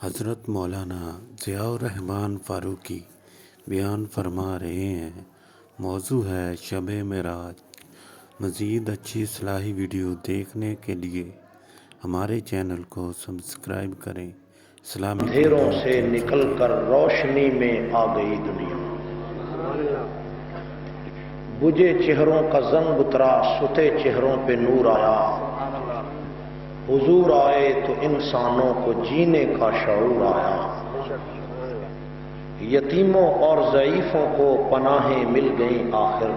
حضرت مولانا ضیاء الرحمن فاروقی بیان فرما رہے ہیں۔ موضوع ہے شب معراج۔ مزید اچھی اصلاحی ویڈیو دیکھنے کے لیے ہمارے چینل کو سبسکرائب کریں۔ اسلامی اندھیروں سے نکل کر روشنی میں آ گئی دنیا، بجھے چہروں کا زنگ اترا، ستے چہروں پہ نور آیا۔ حضور آئے تو انسانوں کو جینے کا شعور آیا۔ یتیموں اور ضعیفوں کو پناہیں مل گئیں آخر،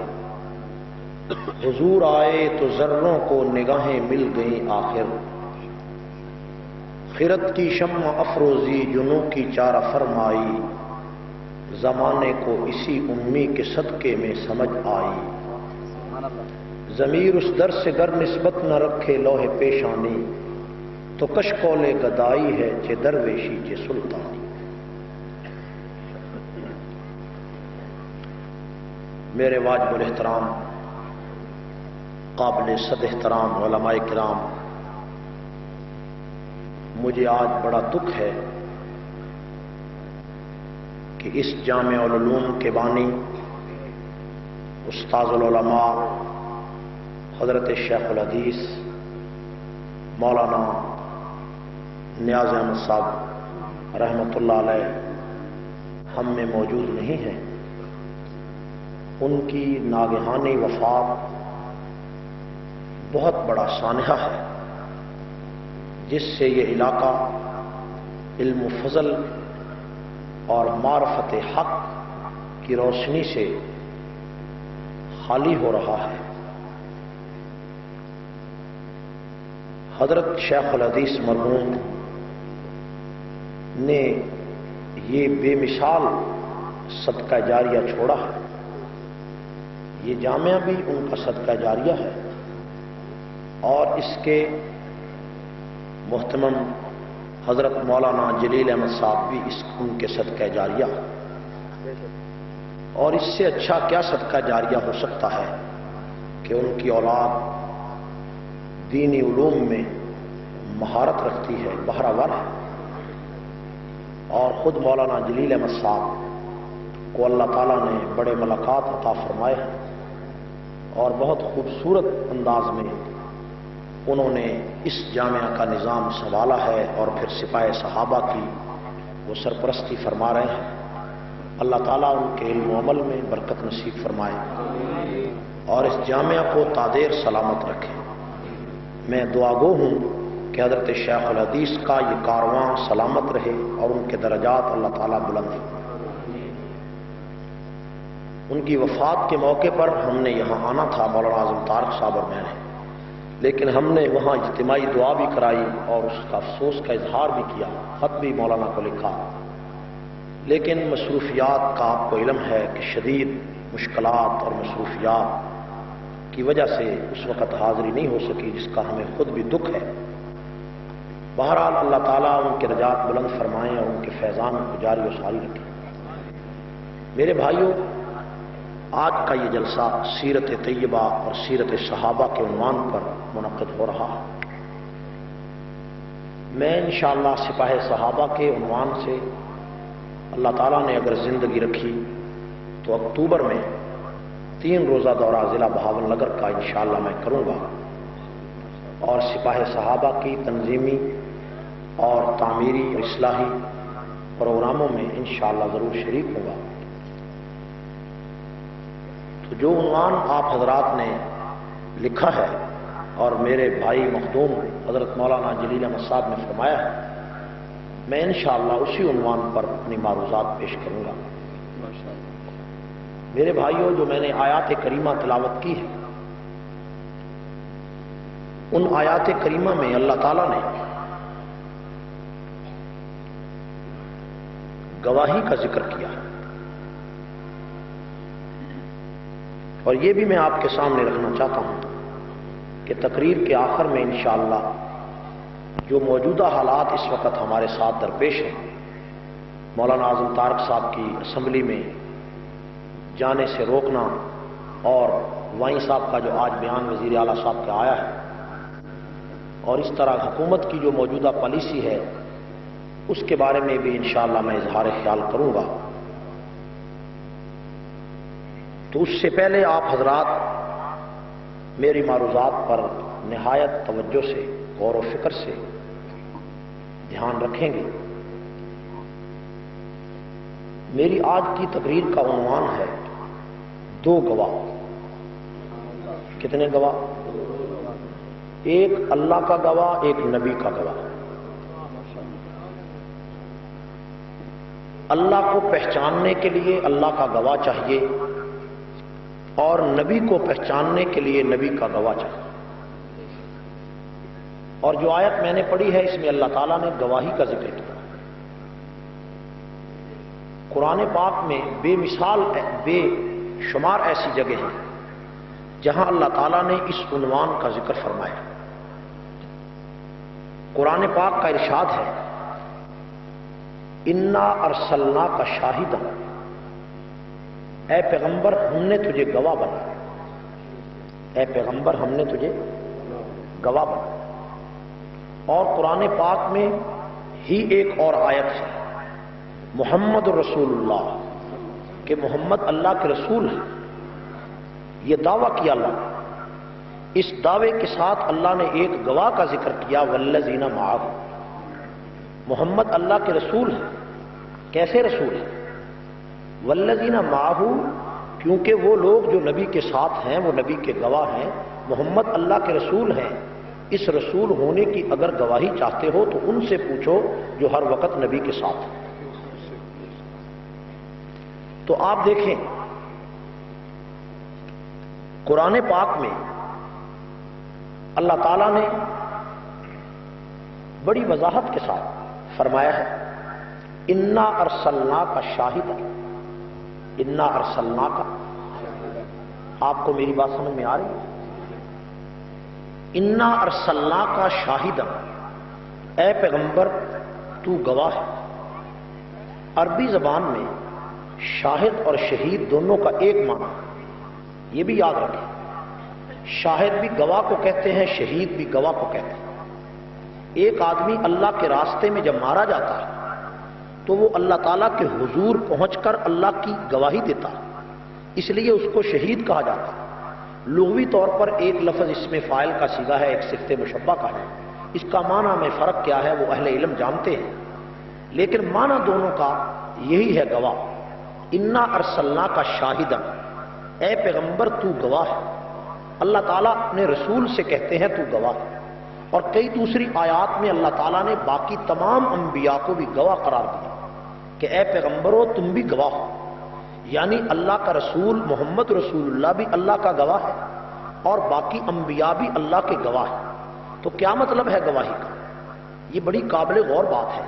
حضور آئے تو ذروں کو نگاہیں مل گئیں آخر۔ خرد کی شمع افروزی جنوں کی چارہ فرمائی، زمانے کو اسی امی کے صدقے میں سمجھ آئی۔ ضمیر اس در سے گر نسبت نہ رکھے لوح پیشانی، تو کشکول گدائی ہے چہ درویشی چہ سلطانی۔ میرے واجب الاحترام قابل صد احترام علماء کرام، مجھے آج بڑا دکھ ہے کہ اس جامع العلوم کے بانی استاذ العلماء حضرت شیخ الحدیث مولانا نیاز احمد صاحب رحمۃ اللہ علیہ ہم میں موجود نہیں ہیں۔ ان کی ناگہانی وفات بہت بڑا سانحہ ہے، جس سے یہ علاقہ علم و فضل اور معرفت حق کی روشنی سے خالی ہو رہا ہے۔ حضرت شیخ الحدیث مرحوم نے یہ بے مثال صدقہ جاریہ چھوڑا ہے۔ یہ جامعہ بھی ان کا صدقہ جاریہ ہے، اور اس کے محترم حضرت مولانا جلیل احمد صاحب بھی ان کے صدقہ جاریہ، اور اس سے اچھا کیا صدقہ جاریہ ہو سکتا ہے کہ ان کی اولاد دینی علوم میں مہارت رکھتی ہے، بہرہ ہے۔ اور خود مولانا جلیل احمد صاحب کو اللہ تعالیٰ نے بڑے ملکات عطا فرمائے ہیں، اور بہت خوبصورت انداز میں انہوں نے اس جامعہ کا نظام سنبھالا ہے، اور پھر سپاہ صحابہ کی وہ سرپرستی فرما رہے ہیں۔ اللہ تعالیٰ ان کے علم و عمل میں برکت نصیب فرمائے، اور اس جامعہ کو تادیر سلامت رکھے۔ میں دعا گو ہوں کہ حضرت شیخ الحدیث کا یہ کارواں سلامت رہے، اور ان کے درجات اللہ تعالیٰ بلند فرمائے۔ ان کی وفات کے موقع پر ہم نے یہاں آنا تھا، مولانا اعظم طارق صاحب اور میں نے، لیکن ہم نے وہاں اجتماعی دعا بھی کرائی اور اس کا افسوس کا اظہار بھی کیا، خط بھی مولانا کو لکھا، لیکن مصروفیات کا آپ کو علم ہے کہ شدید مشکلات اور مصروفیات کی وجہ سے اس وقت حاضری نہیں ہو سکی، جس کا ہمیں خود بھی دکھ ہے۔ بہرحال اللہ تعالیٰ ان کے درجات بلند فرمائیں اور ان کے فیضان کو جاری و ساری رکھیں۔ میرے بھائیوں، آج کا یہ جلسہ سیرت طیبہ اور سیرت صحابہ کے عنوان پر منعقد ہو رہا ہے۔ میں انشاءاللہ سپاہ صحابہ کے عنوان سے اللہ تعالیٰ نے اگر زندگی رکھی تو اکتوبر میں 3 روزہ دورہ ضلع بہاول نگر کا انشاءاللہ میں کروں گا، اور سپاہ صحابہ کی تنظیمی اور تعمیری اور اصلاحی پروگراموں میں انشاءاللہ ضرور شریک ہوں گا۔ تو جو عنوان آپ حضرات نے لکھا ہے اور میرے بھائی مخدوم حضرت مولانا جلیل احمد صاحب نے فرمایا ہے، میں انشاءاللہ اسی عنوان پر اپنی معروضات پیش کروں گا۔ میرے بھائیوں، جو میں نے آیات کریمہ تلاوت کی ہے، ان آیات کریمہ میں اللہ تعالیٰ نے گواہی کا ذکر کیا ہے، اور یہ بھی میں آپ کے سامنے رکھنا چاہتا ہوں کہ تقریر کے آخر میں انشاءاللہ جو موجودہ حالات اس وقت ہمارے ساتھ درپیش ہیں، مولانا اعظم طارق صاحب کی اسمبلی میں جانے سے روکنا، اور وائیں صاحب کا جو آج بیان وزیر اعلیٰ صاحب کا آیا ہے، اور اس طرح حکومت کی جو موجودہ پالیسی ہے اس کے بارے میں بھی انشاءاللہ میں اظہار خیال کروں گا۔ تو اس سے پہلے آپ حضرات میری معروضات پر نہایت توجہ سے، غور و فکر سے دھیان رکھیں گے۔ میری آج کی تقریر کا عنوان ہے دو گواہ۔ کتنے گواہ؟ ایک اللہ کا گواہ، ایک نبی کا گواہ۔ اللہ کو پہچاننے کے لیے اللہ کا گواہ چاہیے، اور نبی کو پہچاننے کے لیے نبی کا گواہ چاہیے۔ اور جو آیت میں نے پڑھی ہے اس میں اللہ تعالیٰ نے گواہی کا ذکر کیا۔ قرآن پاک میں بے مثال بے شمار ایسی جگہ ہیں جہاں اللہ تعالیٰ نے اس عنوان کا ذکر فرمایا۔ قرآن پاک کا ارشاد ہے، انا ارسلناک شاہدا، اے پیغمبر ہم نے تجھے گواہ بنایا۔ اے پیغمبر ہم نے تجھے گواہ بنایا۔ اور قرآن پاک میں ہی ایک اور آیت ہے، محمد رسول اللہ، کہ محمد اللہ کے رسول ہیں۔ یہ دعویٰ کیا اللہ نے۔ اس دعوے کے ساتھ اللہ نے ایک گواہ کا ذکر کیا، والذین معہ، محمد اللہ کے رسول ہیں۔ کیسے رسول ہیں؟ والذین معہ، کیونکہ وہ لوگ جو نبی کے ساتھ ہیں وہ نبی کے گواہ ہیں، محمد اللہ کے رسول ہیں۔ اس رسول ہونے کی اگر گواہی چاہتے ہو تو ان سے پوچھو جو ہر وقت نبی کے ساتھ ہیں۔ تو آپ دیکھیں قرآن پاک میں اللہ تعالیٰ نے بڑی وضاحت کے ساتھ فرمایا ہے، انا ارسلناک شاہدا، انا ارسلناک۔ آپ کو میری بات سمجھ میں آ رہی ہے؟ انا ارسلناک شاہدا، اے پیغمبر تو گواہ ہے۔ عربی زبان میں شاہد اور شہید دونوں کا ایک معنی، یہ بھی یاد رکھیں۔ شاہد بھی گواہ کو کہتے ہیں، شہید بھی گواہ کو کہتے ہیں۔ ایک آدمی اللہ کے راستے میں جب مارا جاتا ہے تو وہ اللہ تعالیٰ کے حضور پہنچ کر اللہ کی گواہی دیتا ہے، اس لیے اس کو شہید کہا جاتا ہے۔ لغوی طور پر ایک لفظ اس میں فاعل کا صیغہ ہے، ایک صفت مشبہ کا ہے۔ اس کا معنی میں فرق کیا ہے وہ اہل علم جانتے ہیں، لیکن معنی دونوں کا یہی ہے، گواہ۔ انا ارسلناک شاہدا، اے پیغمبر تو گواہ ہے۔ اللہ تعالیٰ اپنے رسول سے کہتے ہیں تو گواہ ہے۔ اور کئی دوسری آیات میں اللہ تعالیٰ نے باقی تمام انبیاء کو بھی گواہ قرار دیا کہ اے پیغمبرو تم بھی گواہ ہو۔ یعنی اللہ کا رسول محمد رسول اللہ بھی اللہ کا گواہ ہے، اور باقی انبیاء بھی اللہ کے گواہ ہیں۔ تو کیا مطلب ہے گواہی کا؟ یہ بڑی قابل غور بات ہے۔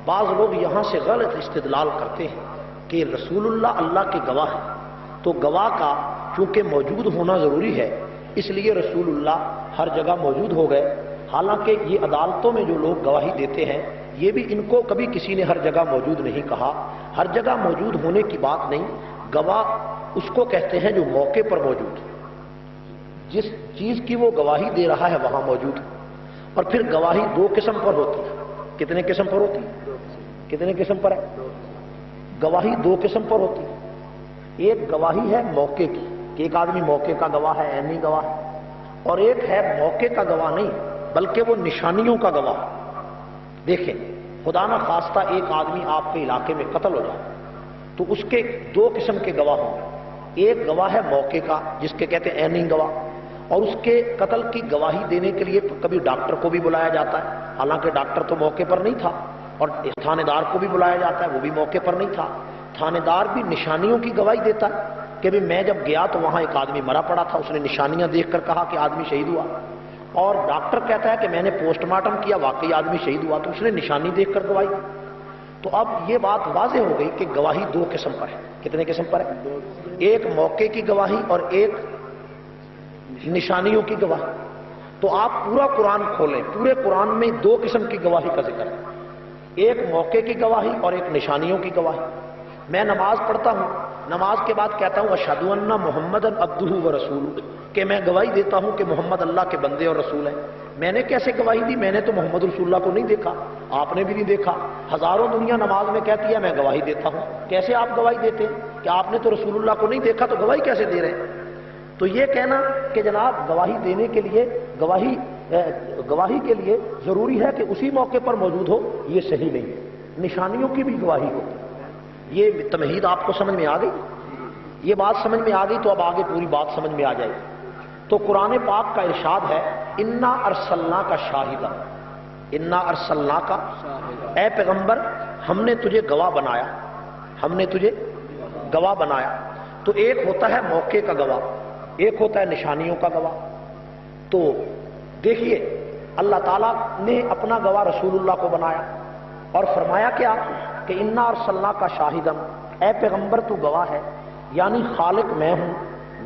بعض لوگ یہاں سے غلط استدلال کرتے ہیں کہ رسول اللہ اللہ کے گواہ ہیں، تو گواہ کا چونکہ موجود ہونا ضروری ہے اس لیے رسول اللہ ہر جگہ موجود ہو گئے۔ حالانکہ یہ عدالتوں میں جو لوگ گواہی دیتے ہیں یہ بھی ان کو کبھی کسی نے ہر جگہ موجود نہیں کہا۔ ہر جگہ موجود ہونے کی بات نہیں، گواہ اس کو کہتے ہیں جو موقع پر موجود ہے، جس چیز کی وہ گواہی دے رہا ہے وہاں موجود ہے۔ اور پھر گواہی دو قسم پر ہوتی ہے۔ کتنے قسم پر ہوتی ہے؟ کتنے قسم پر ہے؟ گواہی دو قسم پر ہوتی ہے۔ ایک گواہی ہے موقع کی کہ ایک آدمی موقع کا گواہ ہے، عینی گواہ ہے، اور ایک ہے موقع کا گواہ نہیں بلکہ وہ نشانیوں کا گواہ ہے۔ دیکھیں خدا نہ خواستہ ایک آدمی آپ کے علاقے میں قتل ہو جائے تو اس کے دو قسم کے گواہ ہوں گے۔ ایک گواہ ہے موقع کا جس کے کہتے ہیں عینی گواہ، اور اس کے قتل کی گواہی دینے کے لیے کبھی ڈاکٹر کو بھی بلایا جاتا ہے، حالانکہ ڈاکٹر تو موقع پر نہیں تھا، اور تھانے دار کو بھی بلایا جاتا ہے، وہ بھی موقع پر نہیں تھا۔ تھانے دار بھی نشانیوں کی گواہی دیتا ہے کہ بھی میں جب گیا تو وہاں ایک آدمی مرا پڑا تھا، اس نے نشانیاں دیکھ کر کہا کہ آدمی شہید ہوا۔ اور ڈاکٹر کہتا ہے کہ میں نے پوسٹ مارٹم کیا، واقعی آدمی شہید ہوا، تو اس نے نشانی دیکھ کر گواہی دی۔ تو اب یہ بات واضح ہو گئی کہ گواہی دو قسم پر ہے۔ کتنے قسم پر ہے؟ ایک موقع کی گواہی اور ایک نشانیوں کی گواہی۔ تو آپ پورا قرآن کھولیں، پورے قرآن میں دو قسم کی گواہی کا ذکر ہے، ایک موقع کی گواہی اور ایک نشانیوں کی گواہی۔ میں نماز پڑھتا ہوں نماز کے بعد کہتا ہوں اشہدو ان محمدن عبدہ و رسولہ، کہ میں گواہی دیتا ہوں کہ محمد اللہ کے بندے اور رسول ہیں۔ میں نے کیسے گواہی دی؟ میں نے تو محمد رسول اللہ کو نہیں دیکھا، آپ نے بھی نہیں دیکھا، ہزاروں دنیا نماز میں کہتی ہے میں گواہی دیتا ہوں۔ کیسے آپ گواہی دیتے ہیں کہ آپ نے تو رسول اللہ کو نہیں دیکھا، تو گواہی کیسے دے رہے ہیں؟ تو یہ کہنا کہ جناب گواہی دینے کے لیے گواہی کے لیے ضروری ہے کہ اسی موقع پر موجود ہو، یہ صحیح نہیں ہے۔ نشانیوں کی بھی گواہی ہوتی ہے۔ یہ تمہید آپ کو سمجھ میں آ گئی؟ یہ بات سمجھ میں آ گئی تو اب آگے پوری بات سمجھ میں آ جائے گی۔ تو قرآن پاک کا ارشاد ہے انا ارسلنا کا شاہدہ، انا ارسلنا کا، اے پیغمبر ہم نے تجھے گواہ بنایا، ہم نے تجھے گواہ بنایا۔ تو ایک ہوتا ہے موقع کا گواہ، ایک ہوتا ہے نشانیوں کا گواہ۔ تو دیکھیے اللہ تعالیٰ نے اپنا گواہ رسول اللہ کو بنایا اور فرمایا کیا کہ انا ارسلنا کا شاہدن، اے پیغمبر تو گواہ ہے، یعنی خالق میں ہوں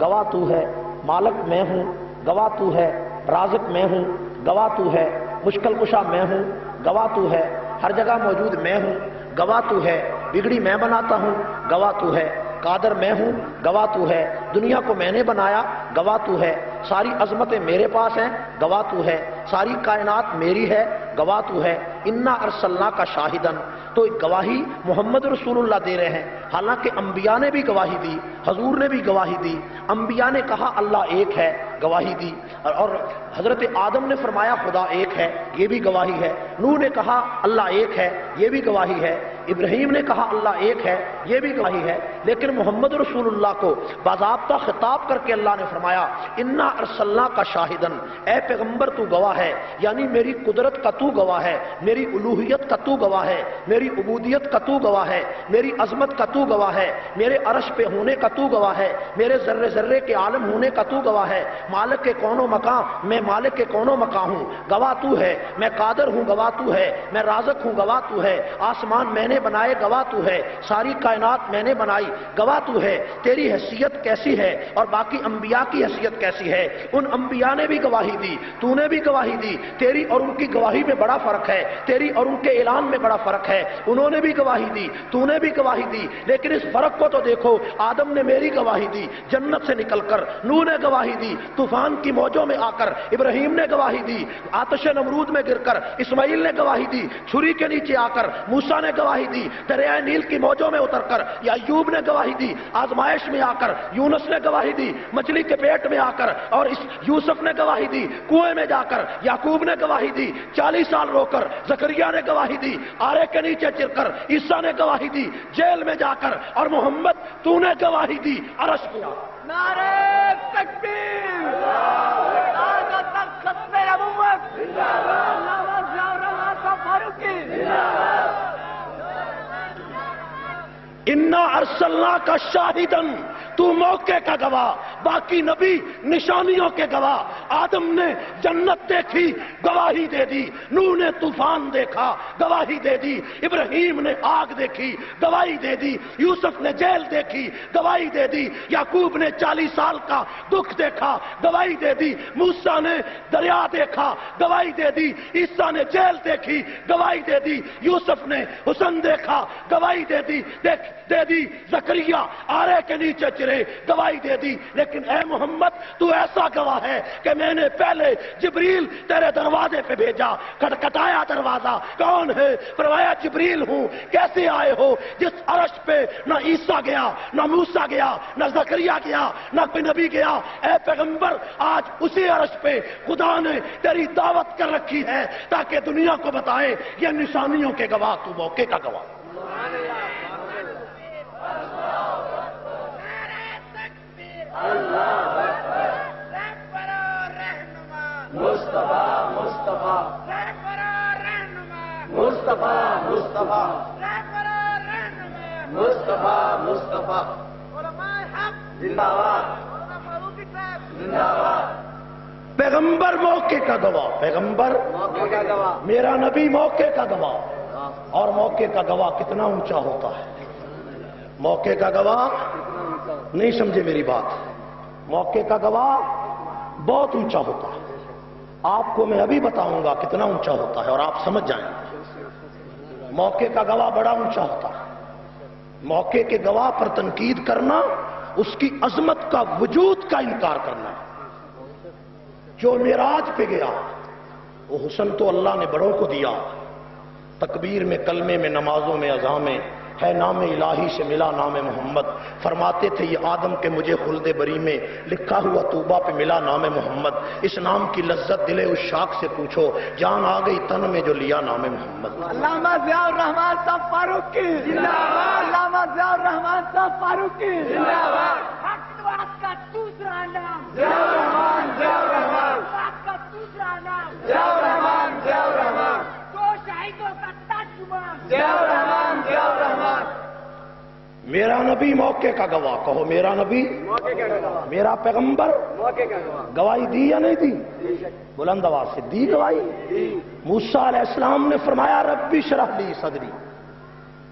گواہ تو ہے، مالک میں ہوں گواہ تو ہے، رازق میں ہوں گواہ تو ہے، مشکل کشا میں ہوں گواہ تو ہے، ہر جگہ موجود میں ہوں گواہ تو ہے، بگڑی میں بناتا ہوں گواہ تو ہے، قادر میں ہوں گواہ تو ہے، دنیا کو میں نے بنایا گواہ تو ہے، ساری عظمتیں میرے پاس ہیں گواہ تو ہے، ساری کائنات میری ہے گواہ تو ہے۔ انا ارسلنا کا شاہدن، تو گواہی محمد رسول اللہ دے رہے ہیں، حالانکہ انبیاء نے بھی گواہی دی، حضور نے بھی گواہی دی۔ انبیاء نے کہا اللہ ایک ہے، گواہی دی، اور حضرت آدم نے فرمایا خدا ایک ہے، یہ بھی گواہی ہے۔ نوح نے کہا اللہ ایک ہے، یہ بھی گواہی ہے۔ ابراہیم نے کہا اللہ ایک ہے، یہ بھی گواہی ہے۔ لیکن محمد رسول اللہ کو باضابطہ خطاب کر کے اللہ نے فرمایا انا ارسلنا کا شاہدن، اے پیغمبر تو گواہ ہے، یعنی میری قدرت کا تو گواہ ہے، میری الوہیت کا تو گواہ ہے، میری عبودیت کا تو گواہ ہے، میری عظمت کا تو گواہ ہے، میرے عرش پہ ہونے کا تو گواہ ہے، میرے ذرے ذرے کے عالم ہونے کا تو گواہ ہے، مالک کے کونوں مکان، میں مالک کے کونوں مکان ہوں گواہ تو ہے، میں قادر ہوں گواہ تو ہے، میں رازق ہوں گواہ تو ہے، آسمان میں نے بنائے گواہ تو ہے، ساری کائنات میں نے بنائی گواہ تو ہے، تیری حیثیت کیسی ہے اور باقی انبیاء کی حیثیت کیسی ہے، ان انبیاء نے بھی گواہی دی، تو نے بھی گواہی دی، تیری اور ان کی گواہی میں بڑا فرق ہے، تیری اور ان کے اعلان میں بڑا فرق ہے، انہوں نے بھی گواہی دی، تو نے بھی گواہی دی، لیکن اس فرق کو تو دیکھو، آدم نے میری گواہی دی جنت سے نکل کر، نوح نے گواہی دی طوفان کی موجوں میں آ کر، ابراہیم نے گواہی دی آتش نمرود میں گر کر، اسماعیل نے گواہی دی چھری کے نیچے آ کر، موسیٰ نے گواہی دی دریائے نیل کی موجوں میں اتر کر، یا ایوب نے گواہی دی آزمائش میں آ کر، یونس نے گواہی دی مچھلی کے پیٹ میں آ کر، اور اس یوسف نے گواہی دی کنویں میں جا کر، یعقوب نے گواہی دی 40 سال رو کر، زکریا نے گواہی دی آرے کے نیچے چر کر، عیسیٰ نے گواہی دی جیل میں جا کر، اور محمد تو نے گواہی دی عرش پہ آ کر۔ نعرہ تکبیر، نعرہ ختم نبوت، علامہ ضیاء الرحمن فاروقی۔ انا ارسلنا کا شاہدن، تو موقع کا گواہ، باقی نبی نشانیوں کے گواہ۔ آدم نے جنت دیکھی گواہی دے دی، نوح نے طوفان دیکھا گواہی دے دی، ابراہیم نے آگ دیکھی گواہی دے دی، یوسف نے جیل دیکھی گواہی دے دی، یعقوب نے 40 سال کا دکھ دیکھا گواہی دے دی، موسیٰ نے دریا دیکھا گواہی دے دی، عیسیٰ نے جیل دیکھی گواہی دے دی، یوسف نے حسن دیکھا گواہی دے دی، دے دی زکریا آرے کے نیچے چرے گواہی دے دی۔ لیکن اے محمد تو ایسا گواہ ہے کہ میں نے پہلے جبریل تیرے دروازے پہ بھیجا، کھٹکھٹایا دروازہ، کون ہے؟ فرمایا جبریل ہوں۔ کیسے آئے ہو؟ جس عرش پہ نہ عیسیٰ گیا، نہ موسیٰ گیا، نہ زکریا گیا، نہ کوئی نبی گیا، اے پیغمبر آج اسی عرش پہ خدا نے تیری دعوت کر رکھی ہے تاکہ دنیا کو بتائے یہ نشانیوں کے گواہ، تو موقع کا گواہ۔ مصطفیٰ مصطفیٰ مصطفیٰ مصطفیٰ مصطفیٰ مصطفیٰ زندہ باد زندہ باد۔ پیغمبر موقع کا گواہ، پیغمبر موقع کا گواہ، میرا نبی موقع کا گواہ۔ اور موقع کا گواہ کتنا اونچا ہوتا ہے؟ موقع کا گواہ نہیں سمجھے میری بات، موقع کا گواہ بہت اونچا ہوتا ہے۔ آپ کو میں ابھی بتاؤں گا کتنا اونچا ہوتا ہے اور آپ سمجھ جائیں گے۔ موقع کا گواہ بڑا اونچا ہوتا ہے۔ موقع کے گواہ پر تنقید کرنا اس کی عظمت کا وجود کا انکار کرنا. جو معراج پہ گیا وہ حسن تو اللہ نے بڑوں کو دیا. تکبیر میں، کلمے میں، نمازوں میں، اذان میں ہے نام الہی سے ملا نام محمد. فرماتے تھے یہ آدم کے مجھے خلد بری میں لکھا ہوا طوبہ پہ ملا نام محمد. اس نام کی لذت دل عشاق سے پوچھو، جان آ گئی تن میں جو لیا نام محمد. علامہ ضیاء الرحمان صاحب فاروقی زندہ باد. علامہ ضیاء الرحمان صاحب فاروقی زندہ باد. حق بات کا دوسرا نام ضیاء الرحمان. ضیاء الرحمان بات کا دوسرا نام ضیاء الرحمان. ضیاء الرحمان دو شہیدوں کا ترجمان ضیاء الرحمان. ضیاء الرحمان میرا نبی موقع کا گواہ. کہو میرا نبی موقع کا گواہ. میرا پیغمبر موقع کا گواہ. گواہی دی یا نہیں دی؟ بلند آواز سے دی گواہی. موسیٰ علیہ السلام نے فرمایا ربی اشرح لی صدری،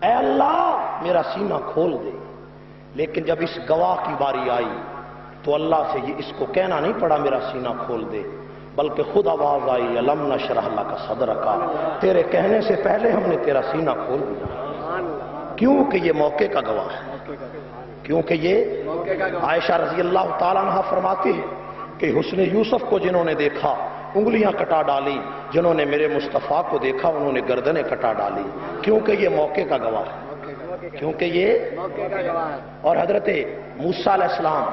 اے اللہ میرا سینہ کھول دے. لیکن جب اس گواہ کی باری آئی تو اللہ سے یہ اس کو کہنا نہیں پڑا میرا سینہ کھول دے، بلکہ خود آواز آئی الم نشرح لک صدرک، تیرے کہنے سے پہلے ہم نے تیرا سینہ کھول دیا. کیونکہ یہ موقع کا گواہ ہے. کیونکہ یہ عائشہ رضی اللہ تعالیٰ عنہ فرماتی ہے کہ حسن یوسف کو جنہوں نے دیکھا انگلیاں کٹا ڈالی، جنہوں نے میرے مصطفیٰ کو دیکھا انہوں نے گردنیں کٹا ڈالی. کیونکہ یہ موقع کا گواہ ہے. کیونکہ یہ موقع کا گواہ ہے. اور حضرت موسیٰ علیہ السلام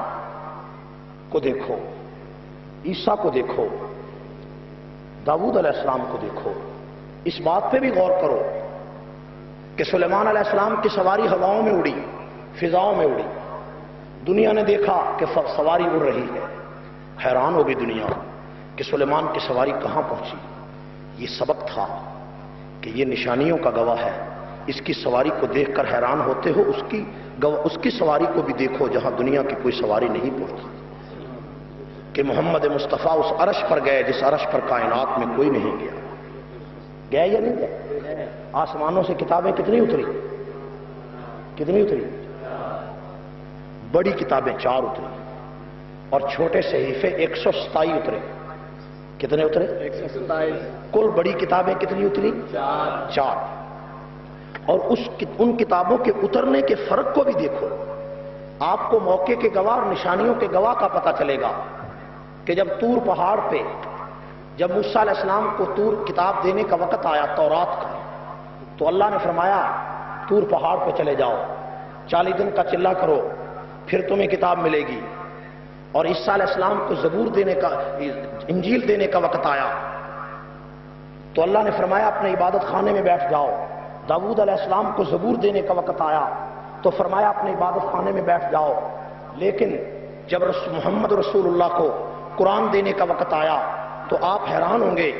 کو دیکھو، عیسیٰ کو دیکھو، داؤد علیہ السلام کو دیکھو. اس بات پہ بھی غور کرو کہ سلیمان علیہ السلام کی سواری ہواؤں میں اڑی، فضاؤں میں اڑی. دنیا نے دیکھا کہ سواری اڑ رہی ہے، حیران ہو گئی دنیا کہ سلیمان کی سواری کہاں پہنچی. یہ سبق تھا کہ یہ نشانیوں کا گواہ ہے. اس کی سواری کو دیکھ کر حیران ہوتے ہو، اس کی سواری کو بھی دیکھو جہاں دنیا کی کوئی سواری نہیں پہنچی. کہ محمد مصطفیٰ اس عرش پر گئے جس عرش پر کائنات میں کوئی نہیں گیا. گئے یا نہیں گئے؟ آسمانوں سے کتابیں کتنی اتری؟ کتنی اتری؟ بڑی کتابیں 4 اتری اور چھوٹے صحیفے 127 اترے. کتنے اترے؟ 127. کل بڑی کتابیں کتنی اتری؟ 4. اور ان کتابوں کے اترنے کے فرق کو بھی دیکھو. آپ کو موقع کے گواہ اور نشانیوں کے گواہ کا پتہ چلے گا کہ جب طور پہاڑ پہ جب موسیٰ علیہ السلام کو طور کتاب دینے کا وقت آیا تورات کا، تو اللہ نے فرمایا طور پہاڑ پہ چلے جاؤ، 40 دن کا چلہ کرو، پھر تمہیں کتاب ملے گی. اور عیسیٰ علیہ السلام کو زبور دینے کا، انجیل دینے کا وقت آیا تو اللہ نے فرمایا اپنے عبادت خانے میں بیٹھ جاؤ. داؤد علیہ السلام کو زبور دینے کا وقت آیا تو فرمایا اپنے عبادت خانے میں بیٹھ جاؤ. لیکن جب محمد رسول اللہ کو قرآن دینے کا وقت آیا تو آپ حیران ہوں گے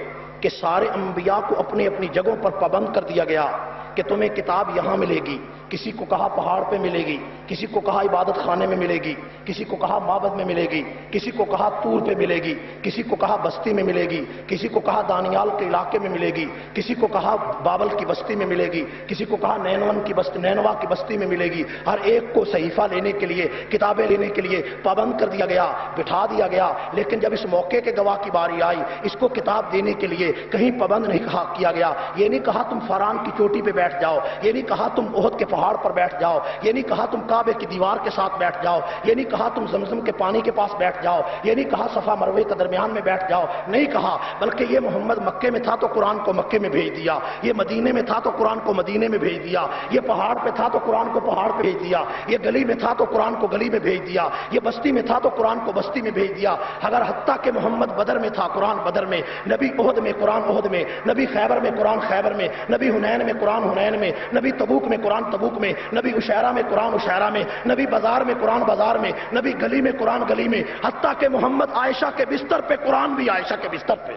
کہ سارے انبیاء کو اپنی اپنی جگہوں پر پابند کر دیا گیا کہ تمہیں کتاب یہاں ملے گی. کسی کو کہا پہاڑ پہ ملے گی، کسی کو کہا عبادت خانے میں ملے گی، کسی کو کہا معبد میں ملے گی، کسی کو کہا طور پہ ملے گی، کسی کو کہا بستی میں ملے گی، کسی کو کہا دانیال کے علاقے میں ملے گی، کسی کو کہا بابل کی بستی میں ملے گی، کسی کو کہا نینوا کی بستی میں ملے گی. ہر ایک کو صحیفہ لینے کے لیے، کتابیں لینے کے لیے پابند کر دیا گیا، بٹھا دیا گیا. لیکن جب اس موقع کے گواہ کی باری آئی، اس کو کتاب دینے کے لیے کہیں پابند نہیں کیا گیا. یہ نہیں کہا تم فاران کی چوٹی پہ بیٹھ جاؤ، یہ نہیں کہا تم احد کے پہاڑ پر بیٹھ جاؤ، یہ نہیں کہا تم کعبے کی دیوار کے ساتھ بیٹھ جاؤ، یہ نہیں کہا تم زمزم کے پانی کے پاس بیٹھ جاؤ، یہ نہیں کہا صفا مروے کے درمیان میں بیٹھ جاؤ. نہیں کہا، بلکہ یہ محمد مکے میں تھا تو قرآن کو مکے میں بھیج دیا، یہ مدینے میں تھا تو قرآن کو مدینے میں بھیج دیا، یہ پہاڑ پہ تھا تو قرآن کو پہاڑ پہ بھیج دیا، یہ گلی میں تھا تو قرآن کو گلی میں بھیج دیا، یہ بستی میں تھا تو قرآن کو بستی میں بھیج دیا. اگر حتیٰ کہ محمد بدر میں تھا قرآن بدر میں، نبی احد میں قرآن احد میں، نبی خیبر میں قرآن خیبر میں، نبی حنین میں قرآن حنین میں، نبی تبوک میں قرآن تبوک میں، نبی عشیرہ میں قرآن عشیرہ میں، نبی بازار میں قرآن بازار میں، نبی گلی میں قرآن گلی میں، حتیٰ کہ محمد عائشہ کے بستر پہ قرآن بھی عائشہ کے بستر پہ.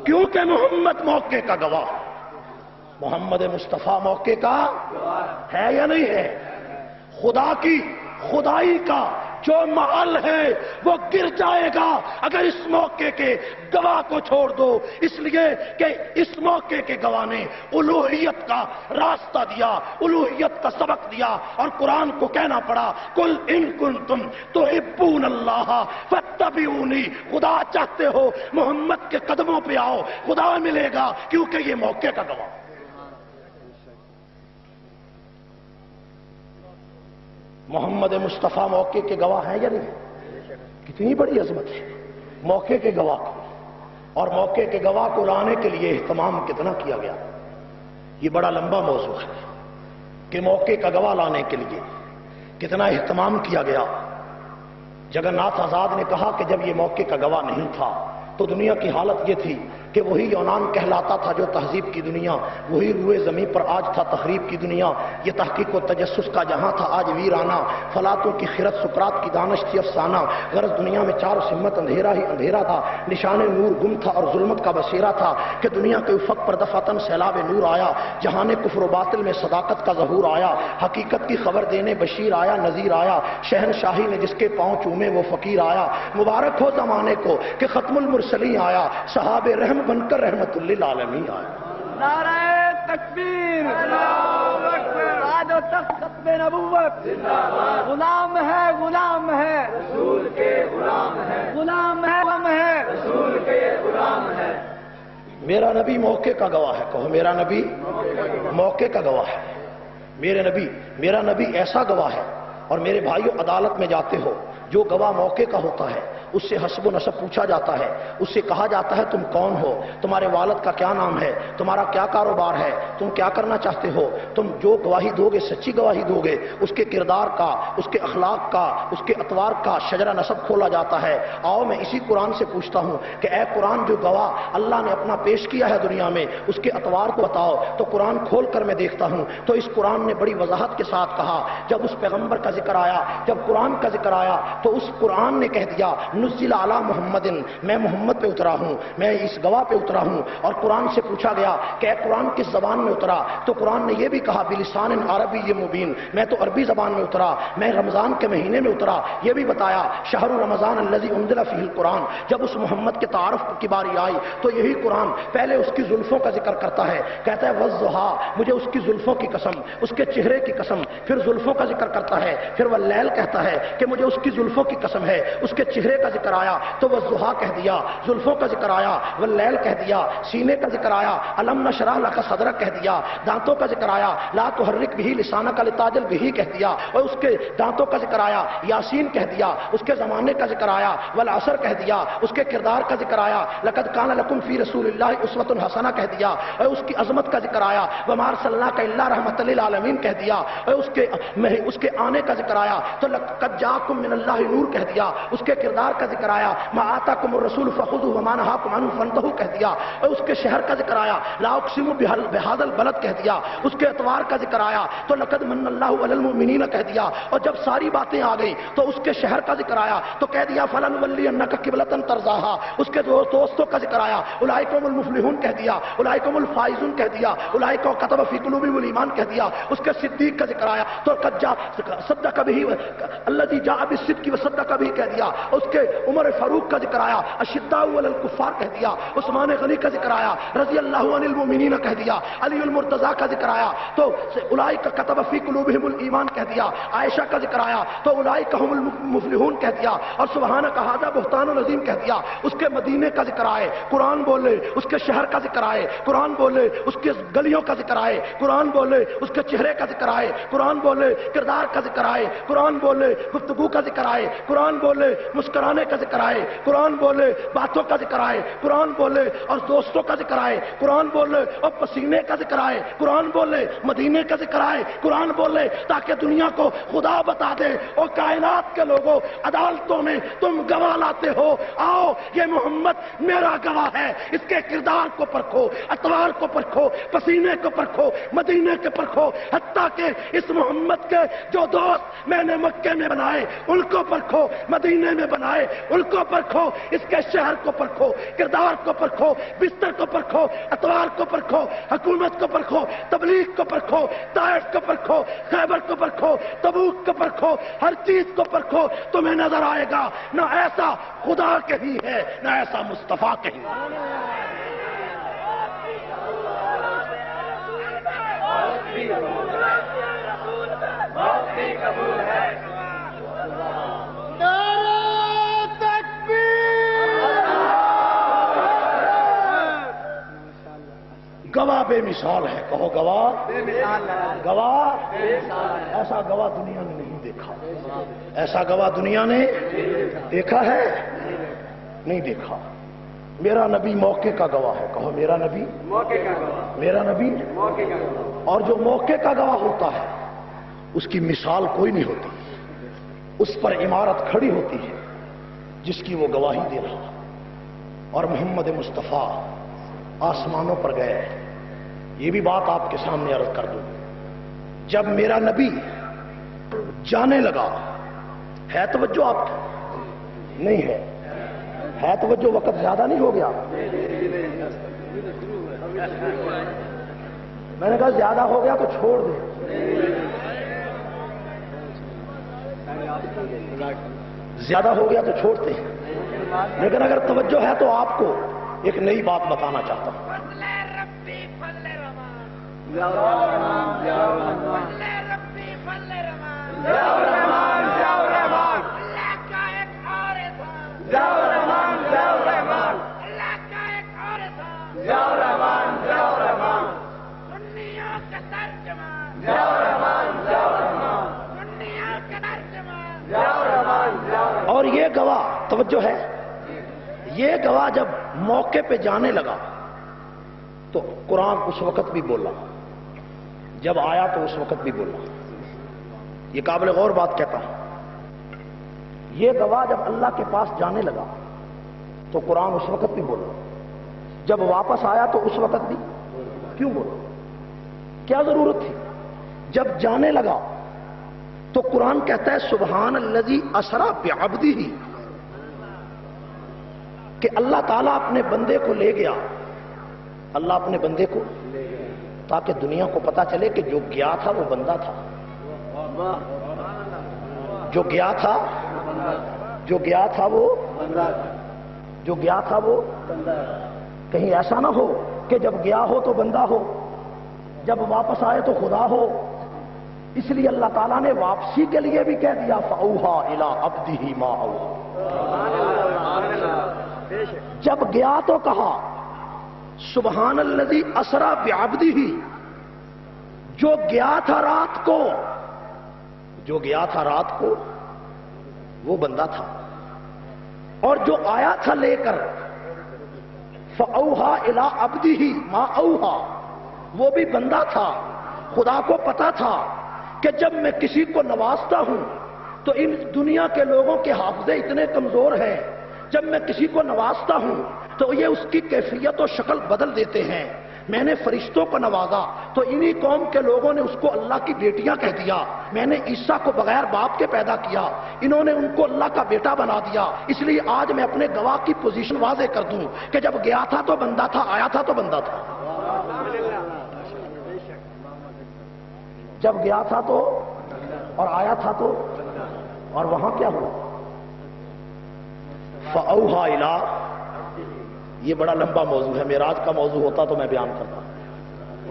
کیونکہ محمد موقع کا گواہ. محمد مصطفیٰ موقع کا ہے یا نہیں ہے؟ خدا کی خدائی کا جو محل ہے وہ گر جائے گا اگر اس موقع کے گواہ کو چھوڑ دو. اس لیے کہ اس موقع کے گواہ نے الوہیت کا راستہ دیا، الوہیت کا سبق دیا، اور قرآن کو کہنا پڑا قل ان کنتم تحبون اللہ فاتبعونی. خدا چاہتے ہو محمد کے قدموں پہ آؤ، خدا ملے گا، کیونکہ یہ موقع کا گواہ. محمد مصطفیٰ موقع کے گواہ ہیں یا نہیں؟ کتنی بڑی عظمت ہے موقع کے گواہ کو، اور موقع کے گواہ کو لانے کے لیے اہتمام کتنا کیا گیا۔ یہ بڑا لمبا موضوع ہے کہ موقع کا گواہ لانے کے لیے کتنا اہتمام کیا گیا۔ جگن ناتھ آزاد نے کہا کہ جب یہ موقع کا گواہ نہیں تھا تو دنیا کی حالت یہ تھی کہ وہی یونان کہلاتا تھا جو تہذیب کی دنیا، وہی روئے زمین پر آج تھا تخریب کی دنیا۔ یہ تحقیق و تجسس کا جہاں تھا آج ویرانہ، فلاتوں کی خرد سقراط کی دانش تھی افسانہ۔ غرض دنیا میں چار سمت اندھیرا ہی اندھیرا تھا، نشان نور گم تھا اور ظلمت کا بسیرا تھا کہ دنیا کے افق پر دفعتاً سیلاب نور آیا، جہان کفر و باطل میں صداقت کا ظہور آیا، حقیقت کی خبر دینے بشیر آیا نذیر آیا، شہنشاہی نے جس کے پاؤں چومے وہ فقیر آیا۔ مبارک ہو زمانے کو کہ ختم المرسلین آیا، صحاب رحم بن کر رحمت للعالمین آیا۔ نعرہ تکبیر، آج و تک ختم نبوت، غلام ہے غلام ہے رسول کے غلام ہے، غلام ہے غلام ہے رسول کے غلام ہے۔ میرا نبی موقع کا گواہ ہے، کہو میرا نبی موقع کا گواہ ہے۔ میرا نبی ایسا گواہ ہے، اور میرے بھائیو عدالت میں جاتے ہو جو گواہ موقع کا ہوتا ہے اس سے حسب و نسب پوچھا جاتا ہے، اس سے کہا جاتا ہے تم کون ہو، تمہارے والد کا کیا نام ہے، تمہارا کیا کاروبار ہے، تم کیا کرنا چاہتے ہو۔ تم جو گواہی دو گے سچی گواہی دو گے، اس کے کردار کا، اس کے اخلاق کا، اس کے اطوار کا شجرہ نسب کھولا جاتا ہے۔ آؤ میں اسی قرآن سے پوچھتا ہوں کہ اے قرآن جو گواہ اللہ نے اپنا پیش کیا ہے دنیا میں، اس کے اطوار کو بتاؤ۔ تو قرآن کھول کر میں دیکھتا ہوں تو اس قرآن نے بڑی وضاحت کے ساتھ کہا، جب اس پیغمبر کا ذکر آیا، جب قرآن کا ذکر آیا تو اس قرآن نے کہہ دیا نزل علی محمد، میں محمد پہ اترا ہوں، میں اس گواہ پہ اترا ہوں۔ اور قرآن سے پوچھا گیا کہ اے قرآن کس زبان میں اترا، تو قرآن نے یہ بھی کہا بلسان عربی مبین، میں تو عربی زبان میں اترا، میں رمضان کے مہینے میں اترا۔ یہ بھی بتایا شہر رمضان الذی انزل فیہ القرآن، جب اس محمد کے تعارف کی باری آئی تو یہی قرآن پہلے اس کی زلفوں کا ذکر کرتا ہے، کہتا ہے والضحیٰ، مجھے اس کی زلفوں کی قسم، اس کے چہرے کی قسم، پھر زلفوں کا ذکر کرتا ہے، پھر واللیل کہتا ہے کہ مجھے اس کی زلفوں کی قسم ہے، اس کے چہرے کا ذکر آیا تو والضحیٰ کہہ دیا، زلفوں کا ذکر آیا واللیل کہہ دیا، سینے کا ذکر آیا الم نشرح لک صدرک کہہ دیا، دانتوں کا ذکر آیا لا تحرک بہ لسانک لتعجل بہ کہہ دیا، اور اس کے دانتوں کا ذکر آیا یاسین کہہ دیا، اس کے زمانے کا ذکر آیا والعصر کہہ دیا، اس کے کردار کا ذکر آیا لقد کان لکم فی رسول اللہ اسوۃ حسنہ کہہ دیا، اور اس کی عظمت کا ذکر آیا وما ارسلناک الا رحمۃ للعالمین کہہ دیا، اور اس کے آنے کا ذکر آیا تو لقد جاءکم من اللہ نور کہہ دیا، اس کے کردار کا ذکر آیا ما آتاکم الرسول فخذوه وما نهاکم عنہ فانتہوا کہہ دیا، اور اس کے شہر کا ذکر آیا لا اقسم بهذا البلد کہہ دیا، اس کے اتوار کا ذکر آیا تو لقد من اللہ علی المؤمنین کہہ دیا، اور جب ساری باتیں آ گئی تو اس کے شہر کا ذکر آیا تو کہہ دیا فلنولینک قبلۃ ترضاها، اس کے دوستوں کا ذکر آیا اولئک هم المفلحون کہہ دیا، اولئک هم الفائزون کہہ دیا، اولئک كتب فی قلوبهم الایمان کہہ دیا، اس کے صدیق کا ذکر آیا تو قد جاء صدق به الذی جاء بالصدق وصدق به کہہ دیا، اس کے عمر فاروق کا ذکر آیا اشداء علی الکفار کہہ دیا، عثمان غنی کا ذکر آیا رضی اللہ عن المؤمنین کہہ دیا، علی المرتضی کا ذکر آیا تو اولئک كتب فی قلوبهم الایمان کہہ دیا، عائشہ کا ذکر آیا تو اولئک هم المفلحون کہہ دیا، اور سبحانک ھذا بہتان عظیم کہہ دیا، اس کے مدینے کا ذکر آئے قرآن بولے، اس کے شہر کا ذکر آئے قرآن بولے، اس کے گلیوں کا ذکر آئے قرآن بولے، اس کے چہرے کا ذکر آئے قرآن بولے، کردار کا ذکر آئے قرآن بولے، گفتگو کا ذکر آئے قرآن بولے، مسکرانے کا ذکر آئے قرآن بولے، باتوں کا ذکر آئے قرآن بولے، اور دوستوں کا ذکر آئے قرآن بولے، اور پسینے کا ذکر آئے قرآن بولے، مدینے کا ذکر آئے قرآن بولے، تاکہ دنیا کو خدا بتا دے اور کائنات کے لوگوں عدالتوں میں تم گواہ لاتے ہو، آؤ یہ محمد میرا گواہ ہے، اس کے کردار کو پرکھو، اطوار کو پرکھو، پسینے کو پرکھو، مدینے کے پرکھو، حتیٰ کہ اس محمد کے جو دوست میں نے مکے میں بنائے ان کو پرکھو، مدینے میں بنائے ان کو پرکھو، اس کے شہر کو پرکھو، کردار کو پرکھو، بستر کو پرکھو، اطوار کو پرکھو، حکومت کو پرکھو، تبلیغ کو پرکھو، طائف کو پرکھو، خیبر کو پرکھو، تبوک کو پرکھو، ہر چیز کو پرکھو، تمہیں نظر آئے گا نہ ایسا خدا کہیں ہے نہ ایسا مصطفیٰ کہیں ہے۔ گواہ بے مثال ہے. کہو گواہ گواہ ایسا گواہ دنیا نے نہیں دیکھا. ایسا گواہ دنیا نے دیکھا ہے نہیں دیکھا. میرا نبی موقع کا گواہ ہے. کہو میرا نبی میرا نبی. اور جو موقع کا گواہ ہوتا ہے اس کی مثال کوئی نہیں ہوتی. اس پر عمارت کھڑی ہوتی ہے جس کی وہ گواہی دے رہا. اور محمد مصطفیٰ آسمانوں پر گئے. یہ بھی بات آپ کے سامنے عرض کر دوں. جب میرا نبی جانے لگا, ہے توجہ آپ کی؟ نہیں ہے. ہے توجہ؟ وقت زیادہ نہیں ہو گیا؟ میں نے کہا زیادہ ہو گیا تو چھوڑ دے. زیادہ ہو گیا تو چھوڑتے ہیں. لیکن اگر توجہ ہے تو آپ کو ایک نئی بات بتانا چاہتا ہوں. اور یہ گواہ توجہ ہے, یہ گواہ جب موقع پہ جانے لگا تو قرآن اس وقت بھی بولا, جب آیا تو اس وقت بھی بولا. یہ قابل غور بات کہتا ہوں. یہ گواہ جب اللہ کے پاس جانے لگا تو قرآن اس وقت بھی بولا, جب واپس آیا تو اس وقت بھی. کیوں بولا؟ کیا ضرورت تھی؟ جب جانے لگا تو قرآن کہتا ہے سبحان الذی اسری بعبدہ, کہ اللہ تعالیٰ اپنے بندے کو لے گیا. اللہ اپنے بندے کو, تاکہ دنیا کو پتا چلے کہ جو گیا تھا وہ بندہ تھا. جو گیا تھا جو گیا تھا وہ جو گیا تھا وہ کہیں ایسا نہ ہو کہ جب گیا ہو تو بندہ ہو, جب واپس آئے تو خدا ہو. اس لیے اللہ تعالیٰ نے واپسی کے لیے بھی کہہ دیا فَأَوْحَىٰ إِلَىٰ عَبْدِهِ مَا أَوْحَىٰ. جب گیا تو کہا سبحان الذی اسری بعبدہ, جو گیا تھا رات کو, جو گیا تھا رات کو وہ بندہ تھا, اور جو آیا تھا لے کر فَأَوْحَىٰ إِلَىٰ عَبْدِهِ مَا أَوْحَىٰ, وہ بھی بندہ تھا. خدا کو پتا تھا کہ جب میں کسی کو نوازتا ہوں تو ان دنیا کے لوگوں کے حافظے اتنے کمزور ہیں, جب میں کسی کو نوازتا ہوں تو یہ اس کی کیفیت و شکل بدل دیتے ہیں. میں نے فرشتوں کو نوازا تو انہی قوم کے لوگوں نے اس کو اللہ کی بیٹیاں کہہ دیا. میں نے عیسیٰ کو بغیر باپ کے پیدا کیا, انہوں نے ان کو اللہ کا بیٹا بنا دیا. اس لیے آج میں اپنے گواہ کی پوزیشن واضح کر دوں کہ جب گیا تھا تو بندہ تھا, آیا تھا تو بندہ تھا. جب گیا تھا تو اور آیا تھا تو, اور وہاں کیا ہوا؟ فَأَوْحَىٰ إِلَىٰ. یہ بڑا لمبا موضوع ہے, معراج کا موضوع ہوتا تو میں بیان کرتا.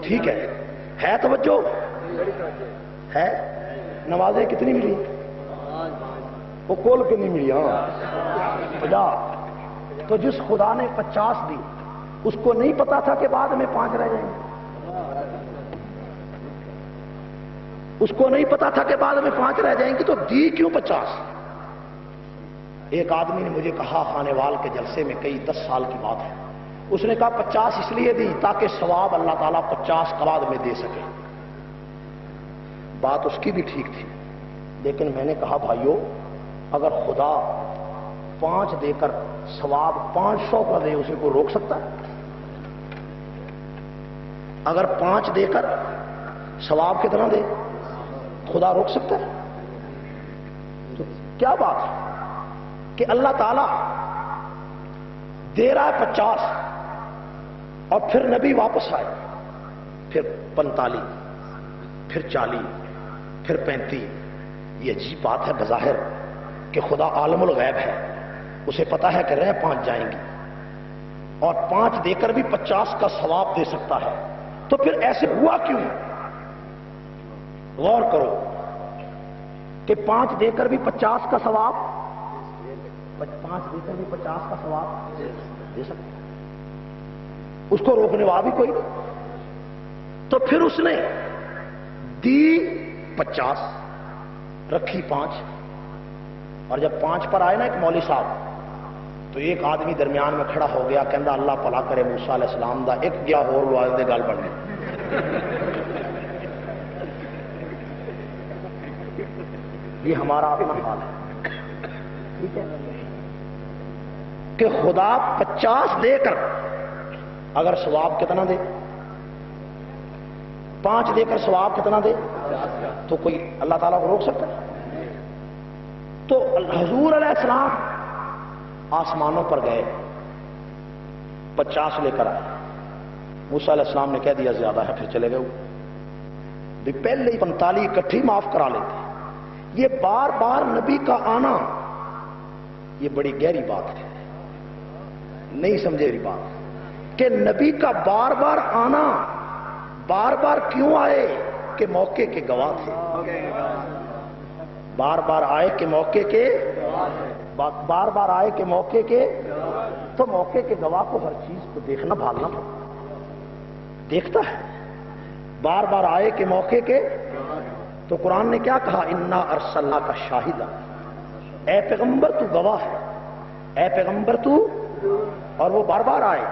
ٹھیک ہے توجہ ہے. نمازیں کتنی ملی؟ وہ کول کے نہیں ملی. ہاں 50. تو جس خدا نے 50 دی اس کو نہیں پتا تھا کہ بعد میں 5 رہ جائیں گے. اس کو نہیں پتا تھا کہ بعد میں 5 رہ جائیں گی, تو دی کیوں 50؟ ایک آدمی نے مجھے کہا خانے وال کے جلسے میں, کئی 10 سال کی بات ہے, اس نے کہا 50 اس لیے دی تاکہ ثواب اللہ تعالیٰ 50 کا بعد میں دے سکے. بات اس کی بھی ٹھیک تھی, لیکن میں نے کہا بھائیو, اگر خدا 5 دے کر ثواب 500 کا دے, اسے کو روک سکتا ہے؟ اگر 5 دے کر ثواب کتنا دے خدا روک سکتا ہے؟ تو کیا بات ہے کہ اللہ تعالیٰ دے رہا ہے 50 اور پھر نبی واپس آئے, پھر 45, پھر 40, پھر 35. یہ عجیب بات ہے بظاہر کہ خدا عالم الغیب ہے, اسے پتا ہے کہ رہ 5 جائیں گی, اور 5 دے کر بھی 50 کا ثواب دے سکتا ہے. تو پھر ایسے ہوا کیوں؟ غور کرو کہ 5 دے کر بھی 50 کا ثواب, 5 دے کر بھی 50 کا ثواب دے سکتے. اس کو روکنے والا بھی کوئی نہیں. تو پھر اس نے دی 50 رکھی 5، اور جب 5 پر آئے نا ایک مولوی صاحب، تو ایک آدمی درمیان میں کھڑا ہو گیا، کہندا اللہ پلا کرے موسیٰ علیہ السلام دا ایک گیا ہور لوا دے گل بن گئی۔ یہ ہمارا اپنا حال ہے، ٹھیک ہے، کہ خدا 50 دے کر اگر ثواب کتنا دے، 5 دے کر ثواب کتنا دے، تو کوئی اللہ تعالیٰ کو روک سکتا ہے؟ تو حضور علیہ السلام آسمانوں پر گئے، 50 لے کر آئے، موسیٰ علیہ السلام نے کہہ دیا زیادہ ہے، پھر چلے گئے بھی پہلے ہی 45 اکٹھی معاف کرا لیتے۔ یہ بار بار نبی کا آنا یہ بڑی گہری بات ہے، نہیں سمجھے میری بات کہ نبی کا بار بار آنا، بار بار کیوں آئے کہ موقع کے گواہ تھے، بار بار آئے کہ موقع کے، بار بار آئے کہ موقع کے، تو موقع کے گواہ کو ہر چیز کو دیکھنا بھالنا دیکھتا ہے، بار بار آئے کہ موقع کے۔ تو قرآن نے کیا کہا، انا ارسلناک شاہدا، اے پیغمبر تو گواہ ہے، اے پیغمبر تو، اور وہ بار بار آئے۔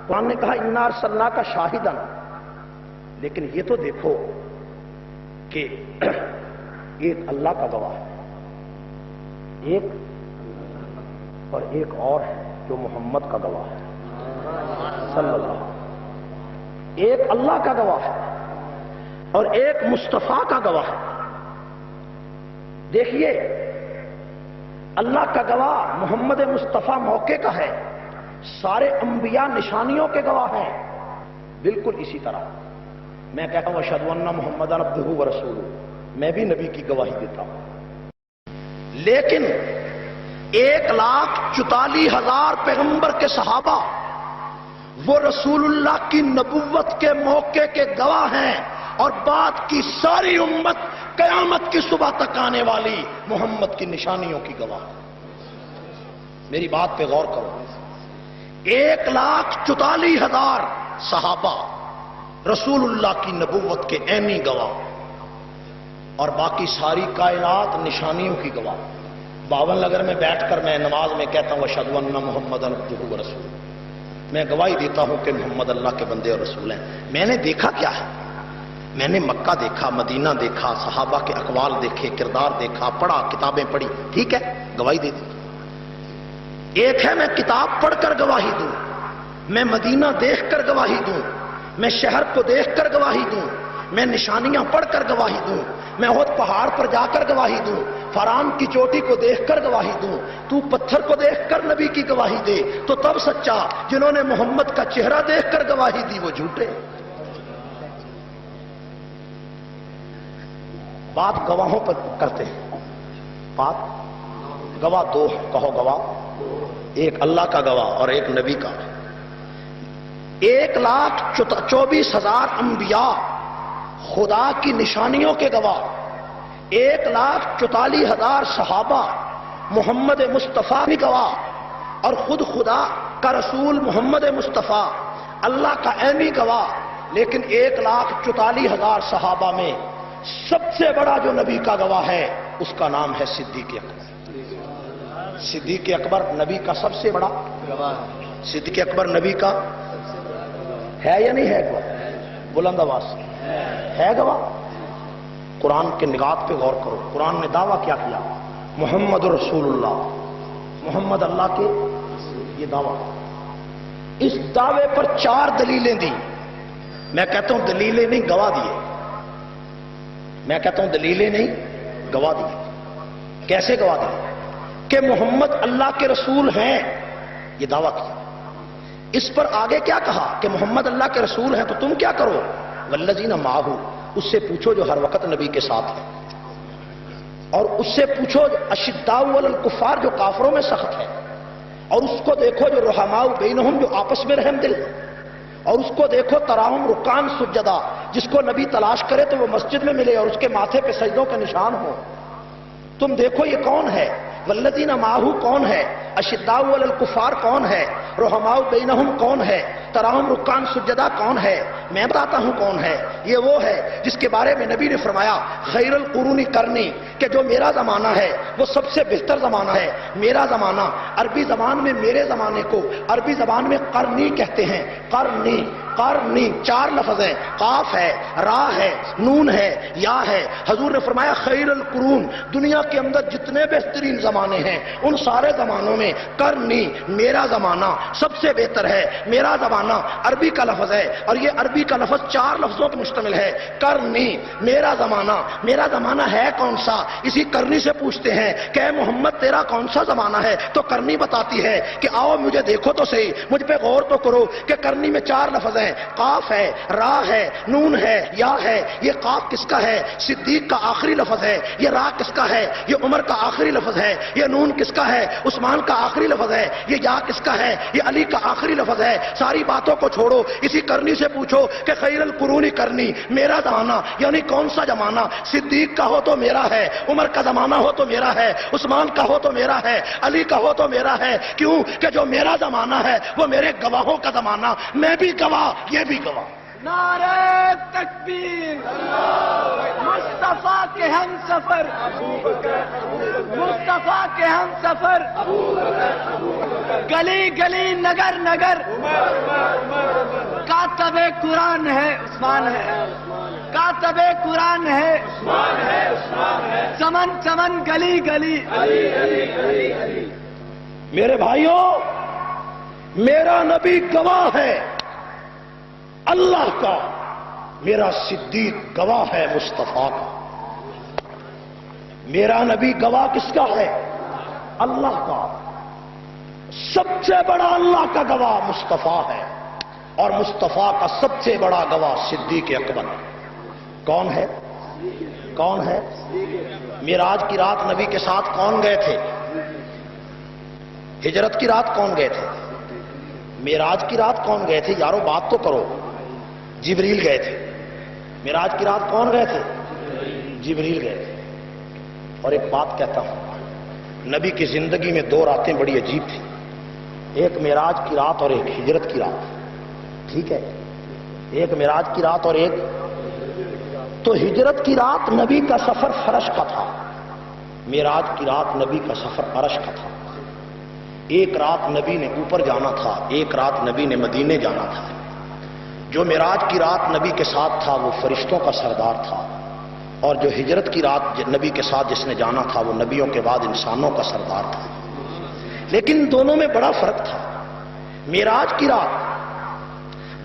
قرآن نے کہا انا ارسلناک شاہدا، لیکن یہ تو دیکھو کہ ایک اللہ کا گواہ ہے، ایک اور ایک اور ہے جو محمد کا گواہ ہے صلی اللہ علیہ وسلم، ایک اللہ کا گواہ ہے اور ایک مصطفیٰ کا گواہ ہے۔ دیکھیے اللہ کا گواہ محمد مصطفیٰ موقع کا ہے، سارے انبیاء نشانیوں کے گواہ ہیں۔ بالکل اسی طرح میں کہتا ہوں اشہد ان محمد عبدہ ورسولہ، میں بھی نبی کی گواہی دیتا ہوں، لیکن 1,44,000 پیغمبر کے صحابہ وہ رسول اللہ کی نبوت کے موقع کے گواہ ہیں، اور بعد کی ساری امت قیامت کی صبح تک آنے والی محمد کی نشانیوں کی گواہ۔ میری بات پہ غور کرو، 1,44,000 صحابہ رسول اللہ کی نبوت کے عینی گواہ، اور باقی ساری کائنات نشانیوں کی گواہ۔ 52 نگر میں بیٹھ کر میں نماز میں کہتا ہوں اشہد ان محمد عبدہ ورسولہ، میں گواہی دیتا ہوں کہ محمد اللہ کے بندے اور رسول ہیں۔ میں نے دیکھا کیا ہے؟ میں نے مکہ دیکھا، مدینہ دیکھا، صحابہ کے اقوال دیکھے، کردار دیکھا، پڑھا، کتابیں پڑھی، ٹھیک ہے، گواہی دے دی۔ ایک ہے میں کتاب پڑھ کر گواہی دوں، میں مدینہ دیکھ کر گواہی دوں، میں شہر کو دیکھ کر گواہی دوں، میں نشانیاں پڑھ کر گواہی دوں، میں احد پہاڑ پر جا کر گواہی دوں، فران کی چوٹی کو دیکھ کر گواہی دوں، تو پتھر کو دیکھ کر نبی کی گواہی دے تو تب سچا، جنہوں نے محمد کا چہرہ دیکھ کر گواہی دی وہ جھوٹے۔ بات گواہوں پر کرتے ہیں، بات گواہ 2 ہے، کہو گواہ، ایک اللہ کا گواہ اور ایک نبی کا۔ 1,24,000 انبیاء خدا کی نشانیوں کے گواہ، 1,44,000 صحابہ محمد مصطفیٰ کی گواہ، اور خود خدا کا رسول محمد مصطفیٰ اللہ کا عینی گواہ۔ لیکن 1,44,000 صحابہ میں سب سے بڑا جو نبی کا گواہ ہے اس کا نام ہے صدیق اکبر۔ صدیق اکبر نبی کا سب سے بڑا گواہ، صدیق اکبر نبی کا ہے یا نہیں ہے گواہ؟ بلند آواز سے ہے گواہ۔ قرآن کے نگات پہ غور کرو، قرآن نے دعویٰ کیا کیا، محمد رسول اللہ، محمد اللہ کے، یہ دعویٰ۔ اس دعوے پر 4 دلیلیں دی، میں کہتا ہوں دلیلیں نہیں گواہ دیے، میں کہتا ہوں دلیلیں نہیں گواہ دیے۔ کیسے گواہ دیے؟ کہ محمد اللہ کے رسول ہیں، یہ دعویٰ کیا۔ اس پر آگے کیا کہا کہ محمد اللہ کے رسول ہیں تو تم کیا کرو، والذین معہ، اس سے پوچھو جو ہر وقت نبی کے ساتھ ہے، اور اس سے پوچھو اشداء علی الکفار جو کافروں میں سخت ہے، اور اس کو دیکھو جو رحماء بینہم جو آپس میں رحم دل ہے، اور اس کو دیکھو تراہم رکان سجدہ، جس کو نبی تلاش کرے تو وہ مسجد میں ملے اور اس کے ماتھے پہ سجدوں کے نشان ہو۔ تم دیکھو یہ کون ہے، والذین معہ کون ہے، اشداء علی الکفار کون ہے، رحماء بینہم کون ہے، تراہم رکان سجدہ کون ہے؟ میں بتاتا ہوں کون ہے. یہ وہ ہے جس کے بارے میں نبی نے فرمایا خیر القرون قرنی، کہ جو میرا زمانہ ہے وہ سب سے بہتر زمانہ ہے. میرا زمانہ، عربی زبان میں میرے زمانے کو عربی زبان میں قرنی کہتے ہیں. قرنی، قرنی 4 لفظ ہیں، قاف ہے، را ہے، نون ہے، یا ہے. حضور نے فرمایا خیر القرون، دنیا کے اندر جتنے بہترین زمانے ہیں ان سارے زمانوں میں قرنی، میرا زمانہ سب سے بہتر ہے. میرا زمانہ عربی کا لفظ ہے اور یہ عربی کا لفظ 4 لفظوں پر مشتمل ہے. قرنی، میرا زمانہ. میرا زمانہ ہے کون سا؟ اسی قرنی سے پوچھتے ہیں کہ اے محمد تیرا کون سا زمانہ ہے؟ تو قرنی بتاتی ہے کہ آؤ مجھے دیکھو تو صحیح، مجھ پہ غور تو کرو کہ قرنی میں 4 لفظ ہیں، قاف ہے، را ہے، نون ہے، یا ہے. یہ قاف کس کا ہے؟ صدیق کا آخری لفظ ہے. یہ را کس کا ہے؟ یہ عمر کا آخری لفظ ہے. یہ نون کس کا ہے؟ عثمان کا آخری لفظ ہے. یہ یا کس کا ہے؟ یہ علی کا آخری لفظ ہے. ساری باتوں کو چھوڑو، اسی قرنی سے پوچھو کہ خیر القرون قرنی، میرا زمانہ یعنی کون سا زمانہ؟ صدیق کا ہو تو میرا ہے، عمر کا زمانہ ہو تو میرا ہے، عثمان کا ہو تو میرا ہے، علی کا ہو تو میرا ہے. کیوں کہ جو میرا زمانہ ہے وہ میرے گواہوں کا زمانہ. میں بھی گواہ، یہ بھی گواہ. نعرہ تکبیر، مصطفیٰ کے ہم سفر، مصطفیٰ کے ہم سفر، گلی گلی نگر نگر کاتب قرآن ہے عثمان ہے، کاتب قرآن ہے چمن چمن گلی گلی. میرے بھائیوں، میرا نبی گواہ ہے اللہ کا، میرا صدیق گواہ ہے مصطفیٰ کا. میرا نبی گواہ کس کا ہے؟ اللہ کا. سب سے بڑا اللہ کا گواہ مصطفیٰ ہے اور مصطفیٰ کا سب سے بڑا گواہ صدیق اکبر. کون ہے؟ کون ہے؟ معراج کی رات نبی کے ساتھ کون گئے تھے؟ ہجرت کی رات کون گئے تھے؟ معراج کی رات کون گئے تھے؟ یارو بات تو کرو. جبریل گئے تھے. معراج کی رات کون گئے تھے؟ جبریل گئے تھے. اور ایک بات کہتا ہوں، نبی کی زندگی میں 2 راتیں بڑی عجیب تھیں، ایک معراج کی رات اور ایک ہجرت کی رات. ٹھیک ہے، ایک معراج کی رات اور ایک. تو ہجرت کی رات نبی کا سفر فرش کا تھا، معراج کی رات نبی کا سفر عرش کا تھا. ایک رات نبی نے اوپر جانا تھا، ایک رات نبی نے مدینے جانا تھا. جو معراج کی رات نبی کے ساتھ تھا وہ فرشتوں کا سردار تھا، اور جو ہجرت کی رات نبی کے ساتھ جس نے جانا تھا وہ نبیوں کے بعد انسانوں کا سردار تھا. لیکن دونوں میں بڑا فرق تھا. معراج کی رات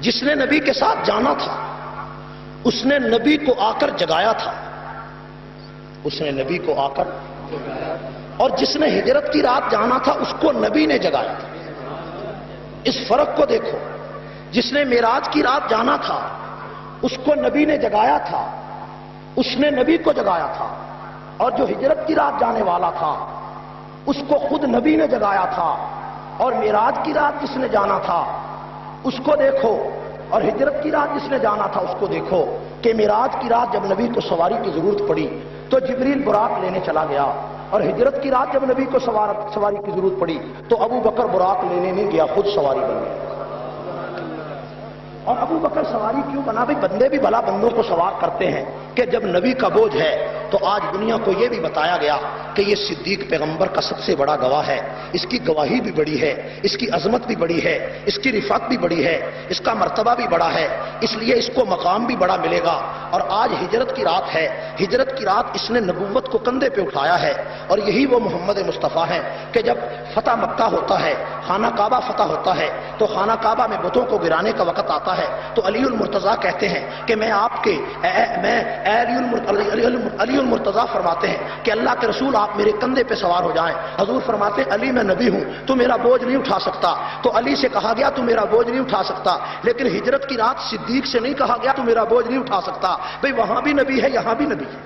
جس نے نبی کے ساتھ جانا تھا اس نے نبی کو آ کر جگایا تھا، اس نے نبی کو آ کر. اور جس نے ہجرت کی رات جانا تھا اس کو نبی نے جگایا تھا. اس فرق کو دیکھو، جس نے معراج کی رات جانا تھا اس کو نبی نے جگایا تھا، اس نے نبی کو جگایا تھا. اور جو ہجرت کی رات جانے والا تھا اس کو خود نبی نے جگایا تھا. اور معراج کی رات جس نے جانا تھا اس کو دیکھو، اور ہجرت کی رات جس نے جانا تھا اس کو دیکھو کہ معراج کی رات جب نبی کو سواری کی ضرورت پڑی تو جبریل براق لینے چلا گیا، اور ہجرت کی رات جب نبی کو سواری کی ضرورت پڑی تو ابو بکر براق لینے نہیں گیا، خود سواری بن گیا. اور ابو بکر سواری کیوں بنا؟ بھائی بندے بھی بھلا بندوں کو سوار کرتے ہیں کہ جب نبی کا بوجھ ہے تو آج دنیا کو یہ بھی بتایا گیا کہ یہ صدیق پیغمبر کا سب سے بڑا گواہ ہے. اس کی گواہی بھی بڑی ہے، اس کی عظمت بھی بڑی ہے، اس کی رفعت بھی بڑی ہے، اس کا مرتبہ بھی بڑا ہے، اس لیے اس کو مقام بھی بڑا ملے گا. اور آج ہجرت کی رات ہے، ہجرت کی رات اس نے نبوت کو کندھے پہ اٹھایا ہے. اور یہی وہ محمد مصطفیٰ ہیں کہ جب فتح مکہ ہوتا ہے، خانہ کعبہ فتح ہوتا ہے تو خانہ کعبہ میں بتوں کو گرانے کا وقت آتا ہے تو علی المرتضیٰ کہتے ہیں کہ میں آپ کے علی المرتضیٰ فرماتے ہیں کہ اللہ کے رسول آپ میرے کندھے پہ سوار ہو جائیں. حضور فرماتے ہیں علی میں نبی ہوں تو میرا بوجھ نہیں اٹھا سکتا. تو علی سے کہا گیا تو میرا بوجھ نہیں اٹھا سکتا، لیکن ہجرت کی رات صدیق سے نہیں کہا گیا تو میرا بوجھ نہیں اٹھا سکتا. بھئی وہاں بھی نبی ہے یہاں بھی نبی ہے.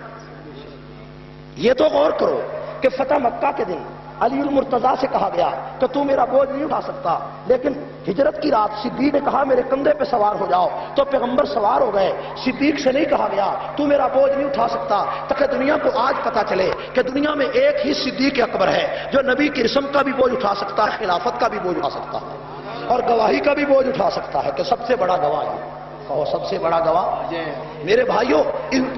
یہ تو غور کرو کہ فتح مکہ کے دن علی المرتضیٰ سے کہا گیا کہ تو میرا بوجھ نہیں اٹھا سکتا، لیکن ہجرت کی رات صدیق نے کہا میرے کندھے پہ سوار ہو جاؤ تو پیغمبر سوار ہو گئے. صدیق سے نہیں کہا گیا تو میرا بوجھ نہیں اٹھا سکتا، تاکہ دنیا کو آج پتا چلے کہ دنیا میں ایک ہی صدیق اکبر ہے جو نبی کی رسم کا بھی بوجھ اٹھا سکتا ہے، خلافت کا بھی بوجھ اٹھا سکتا ہے. اور گواہی کا بھی بوجھ اٹھا سکتا ہے کہ سب سے بڑا گواہ ہے، اور سب سے بڑا گواہ میرے بھائیوں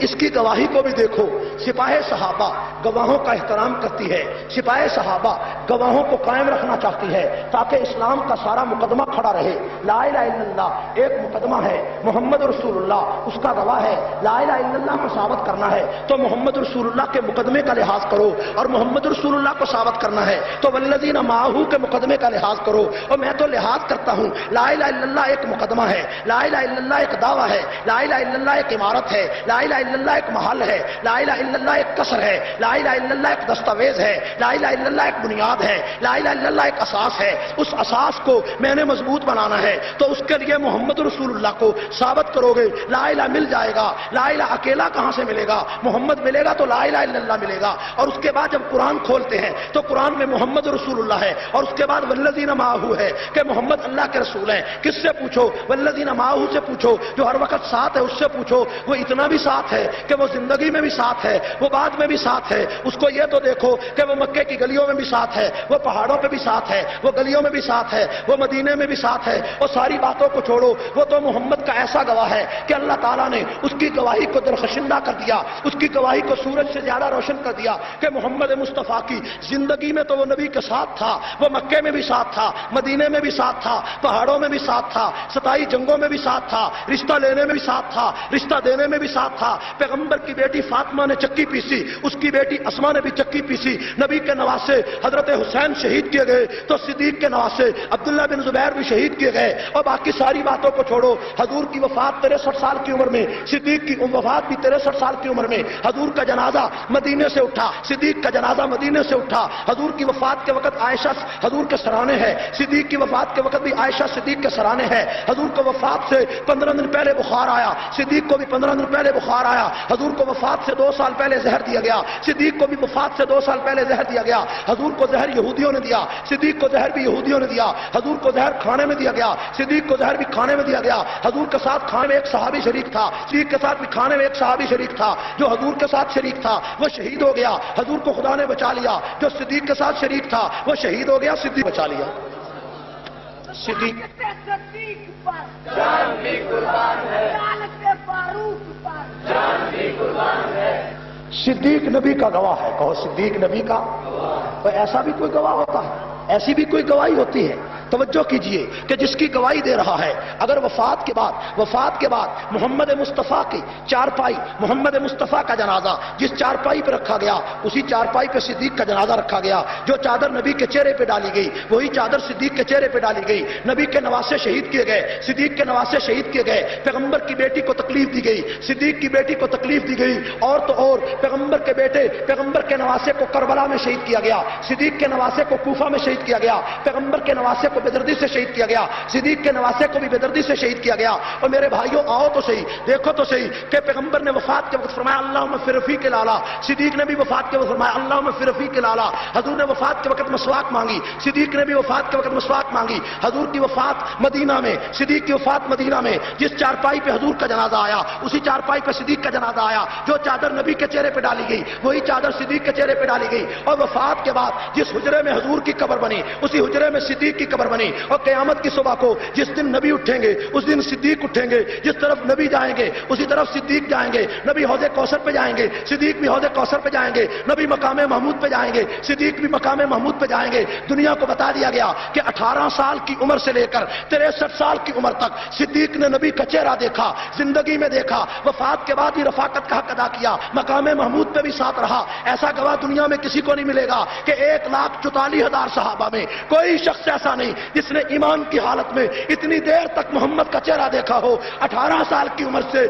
اس کی گواہی کو بھی دیکھو۔ سپاہ صحابہ گواہوں کا احترام کرتی ہے، سپاہ صحابہ گواہوں کو قائم رکھنا چاہتی ہے تاکہ اسلام کا سارا مقدمہ کھڑا رہے۔ لا الہ الا اللہ ایک مقدمہ ہے، محمد رسول اللہ اس کا گواہ ہے۔ لا الہ الا اللہ کو ثابت کرنا ہے تو محمد رسول اللہ کے مقدمے کا لحاظ کرو، اور محمد رسول اللہ کو ثابت کرنا ہے تو والذین معہ کے مقدمے کا لحاظ کرو۔ اور میں تو لحاظ کرتا ہوں، لا الہ الا اللہ ایک مقدمہ ہے، لا الہ الا اللہ ایک دعویٰ ہے، لا الہ الا اللہ ایک عمارت ہے، لا الہ الا اللہ ایک محل ہے، لا الہ الا اللہ ایک قصر ہے، لا الہ الا اللہ ایک دستاویز ہے، لا الہ الا اللہ ایک بنیاد ہے، لا الہ الا اللہ ایک اساس ہے۔ اس اساس کو میں نے مضبوط بنانا ہے تو اس کے لیے محمد رسول اللہ کو ثابت کرو گے، لا الہ مل جائے گا۔ لا الہ اکیلا کہاں سے ملے گا؟ محمد ملے گا تو لا الہ الا اللہ ملے گا۔ اور اس کے بعد جب قرآن کھولتے ہیں تو قرآن میں محمد رسول اللہ ہے، اور اس کے بعد والذین معہ ہے کہ محمد اللہ کے رسول ہیں۔ کس سے پوچھو؟ والذین معہ سے پوچھو، جو ہر وقت ساتھ ہے اس سے پوچھو، وہ اتنا بھی ساتھ ہے کہ وہ زندگی میں بھی ساتھ ہے، وہ بعد میں بھی ساتھ ہے۔ اس کو یہ تو دیکھو کہ وہ مکے کی گلیوں میں بھی ساتھ ہے، وہ پہاڑوں پہ بھی ساتھ ہے، وہ گلیوں میں بھی ساتھ ہے، وہ مدینے میں بھی ساتھ ہے۔ اور ساری باتوں کو چھوڑو، وہ تو محمد کا ایسا گواہ ہے کہ اللہ تعالیٰ نے اس کی گواہی کو درخشندہ کر دیا، اس کی گواہی کو سورج سے زیادہ روشن کر دیا کہ محمد مصطفیٰ کی زندگی میں تو وہ نبی کے ساتھ تھا، وہ مکے میں بھی ساتھ تھا، مدینے میں بھی ساتھ تھا، پہاڑوں میں بھی ساتھ تھا، 27 جنگوں میں بھی ساتھ تھا، رشتہ لینے میں بھی ساتھ تھا، رشتہ دینے میں بھی ساتھ تھا۔ پیغمبر کی بیٹی فاطمہ نے چکی پیسی، اس کی بیٹی اسما نے بھی چکی پیسی۔ نبی کے نواسے حضرت حسین شہید کیے گئے تو صدیق کے نواسے عبداللہ بن زبیر بھی شہید کیے گئے۔ اور باقی ساری باتوں کو چھوڑو، حضور کی وفات 63 سال کی عمر میں، صدیق کی وفات بھی 63 سال کی عمر میں۔ حضور کا جنازہ مدینے سے اٹھا، صدیق کا جنازہ مدینے سے اٹھا۔ حضور کی وفات کے وقت عائشہ حضور کے سرانے ہے، صدیق کی وفات کے وقت بھی عائشہ صدیق کے سرانے ہے۔ حضور کو وفات سے 15 دن پہلے بخار آیا، صدیق کو بھی 15 دن پہلے بخار آیا۔ حضور کو وفات سے 2 سال پہلے زہر دیا گیا، صدیق کو بھی وفات سے 2 سال پہلے زہر دیا گیا۔ حضور کو زہر یہودیوں نے دیا، صدیق کو زہر بھی یہودیوں نے دیا۔ حضور کو زہر کھانے میں دیا گیا، صدیق کو زہر بھی کھانے میں دیا گیا۔ حضور کے ساتھ کھانے میں ایک صحابی شریک تھا، صدیق کے ساتھ بھی کھانے میں ایک صحابی شریک تھا۔ جو حضور کے ساتھ شریک تھا وہ شہید ہو گیا، حضور کو خدا نے بچا لیا۔ جو صدیق کے ساتھ شریک تھا وہ شہید ہو گیا، صدیق بچا لیا۔ صدیق جان بھی قربان ہے، فاروق پر جان بھی قربان ہے۔ صدیق نبی کا گواہ ہے، کہو صدیق نبی کا تو ایسا بھی کوئی گواہ ہوتا ہے؟ ایسی بھی کوئی گواہی ہوتی ہے؟ توجہ کیجئے کہ جس کی گواہی دے رہا ہے، اگر وفات کے بعد محمد مصطفیٰ کی چارپائی، محمد مصطفیٰ کا جنازہ جس چارپائی پہ رکھا گیا اسی چارپائی پہ صدیق کا جنازہ رکھا گیا۔ جو چادر نبی کے چہرے پہ ڈالی گئی وہی چادر صدیق کے چہرے پہ ڈالی گئی۔ نبی کے نواسے شہید کیے گئے، صدیق کے نواسے شہید کیے گئے۔ پیغمبر کی بیٹی کو تکلیف دی گئی، صدیق کی بیٹی کو تکلیف دی گئی۔ اور تو اور پیغمبر کے بیٹے، پیغمبر کے نواسے کو کربلا میں شہید کیا گیا، صدیق کے نواسے کو کوفہ میں شہید کیا گیا، پیغمبر کے نواسے کو بےدردی سے شہید کیا گیا، صدیق کے نواسے کو بھی بےدردی سے شہید کیا گیا۔ اور میرے بھائیوں آؤ تو صحیح، دیکھو تو صحیح کہ پیغمبر نے وفات کے وقت فرمایا اللہم اغفر رفیق الاعلیٰ، صدیق نے بھی وفات کے وقت فرمایا اللہم اغفر رفیق الاعلیٰ۔ حضور نے وفات کے وقت مسواک مانگی، صدیق نے بھی وفات کے وقت مسواک مانگی۔ حضور کی وفات مدینہ میں، صدیق کی وفات مدینہ میں، جس چارپائی پہ حضور کا جنازہ آیا اسی چارپائی پہ صدیق کا جنازہ آیا۔ جو چادر نبی کے چہرے پہ ڈالی گئی وہی چادر صدیق کے چہرے پہ ڈالی گئی۔ اور وفات کے بعد جس حجرے میں حضور کی قبر بنی اسی حجرے میں صدیق کی قبر بنی۔ اور قیامت کی صبح کو جس دن نبی اٹھیں گے اس دن صدیق اٹھیں گے، جس طرف نبی جائیں گے اسی طرف صدیق جائیں گے۔ نبی حوض کوثر پہ جائیں گے، صدیق بھی حوض کوثر پہ جائیں گے۔ نبی مقام محمود پہ جائیں گے، صدیق بھی مقام محمود پہ جائیں گے۔ دنیا کو بتا دیا گیا کہ 18 سال کی عمر سے لے کر 63 سال کی عمر تک صدیق نے نبی کا چہرہ دیکھا، زندگی میں دیکھا، وفات کے بعد بھی رفاقت کا حق ادا کیا، مقام محمود پہ بھی ساتھ رہا۔ ایسا گواہ دنیا میں کسی کو نہیں ملے گا کہ 1,44,000 صحابہ میں کوئی شخص ایسا نہیں جس نے ایمان کی حالت میں اتنی دیر تک محمد کا چہرہ دیکھا ہو۔ 18 سال کی عمر سے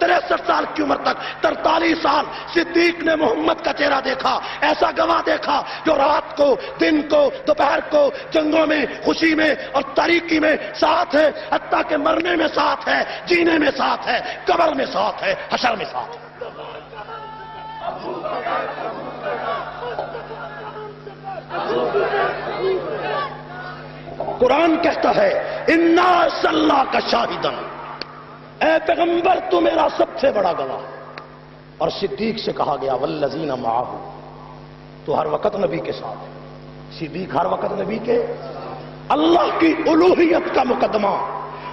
63 سال کی عمر تک 43 سال صدیق نے محمد کا چہرہ دیکھا۔ ایسا گواہ دیکھا جو رات کو، دن کو، دوپہر کو، جنگوں میں، خوشی میں اور تاریکی میں ساتھ ہے، حتیٰ کہ مرنے میں ساتھ ہے، جینے میں ساتھ ہے، قبر میں ساتھ ہے، حشر میں ساتھ ہے۔ قرآن کہتا ہے اِنَّا صَلَّا کا شاہدن، اے پیغمبر تو میرا سب سے بڑا گواہ۔ اور صدیق سے کہا گیا والذین معہ، تو ہر وقت نبی کے ساتھ ہے، صدیق ہر وقت نبی کے۔ اللہ کی الوہیت کا مقدمہ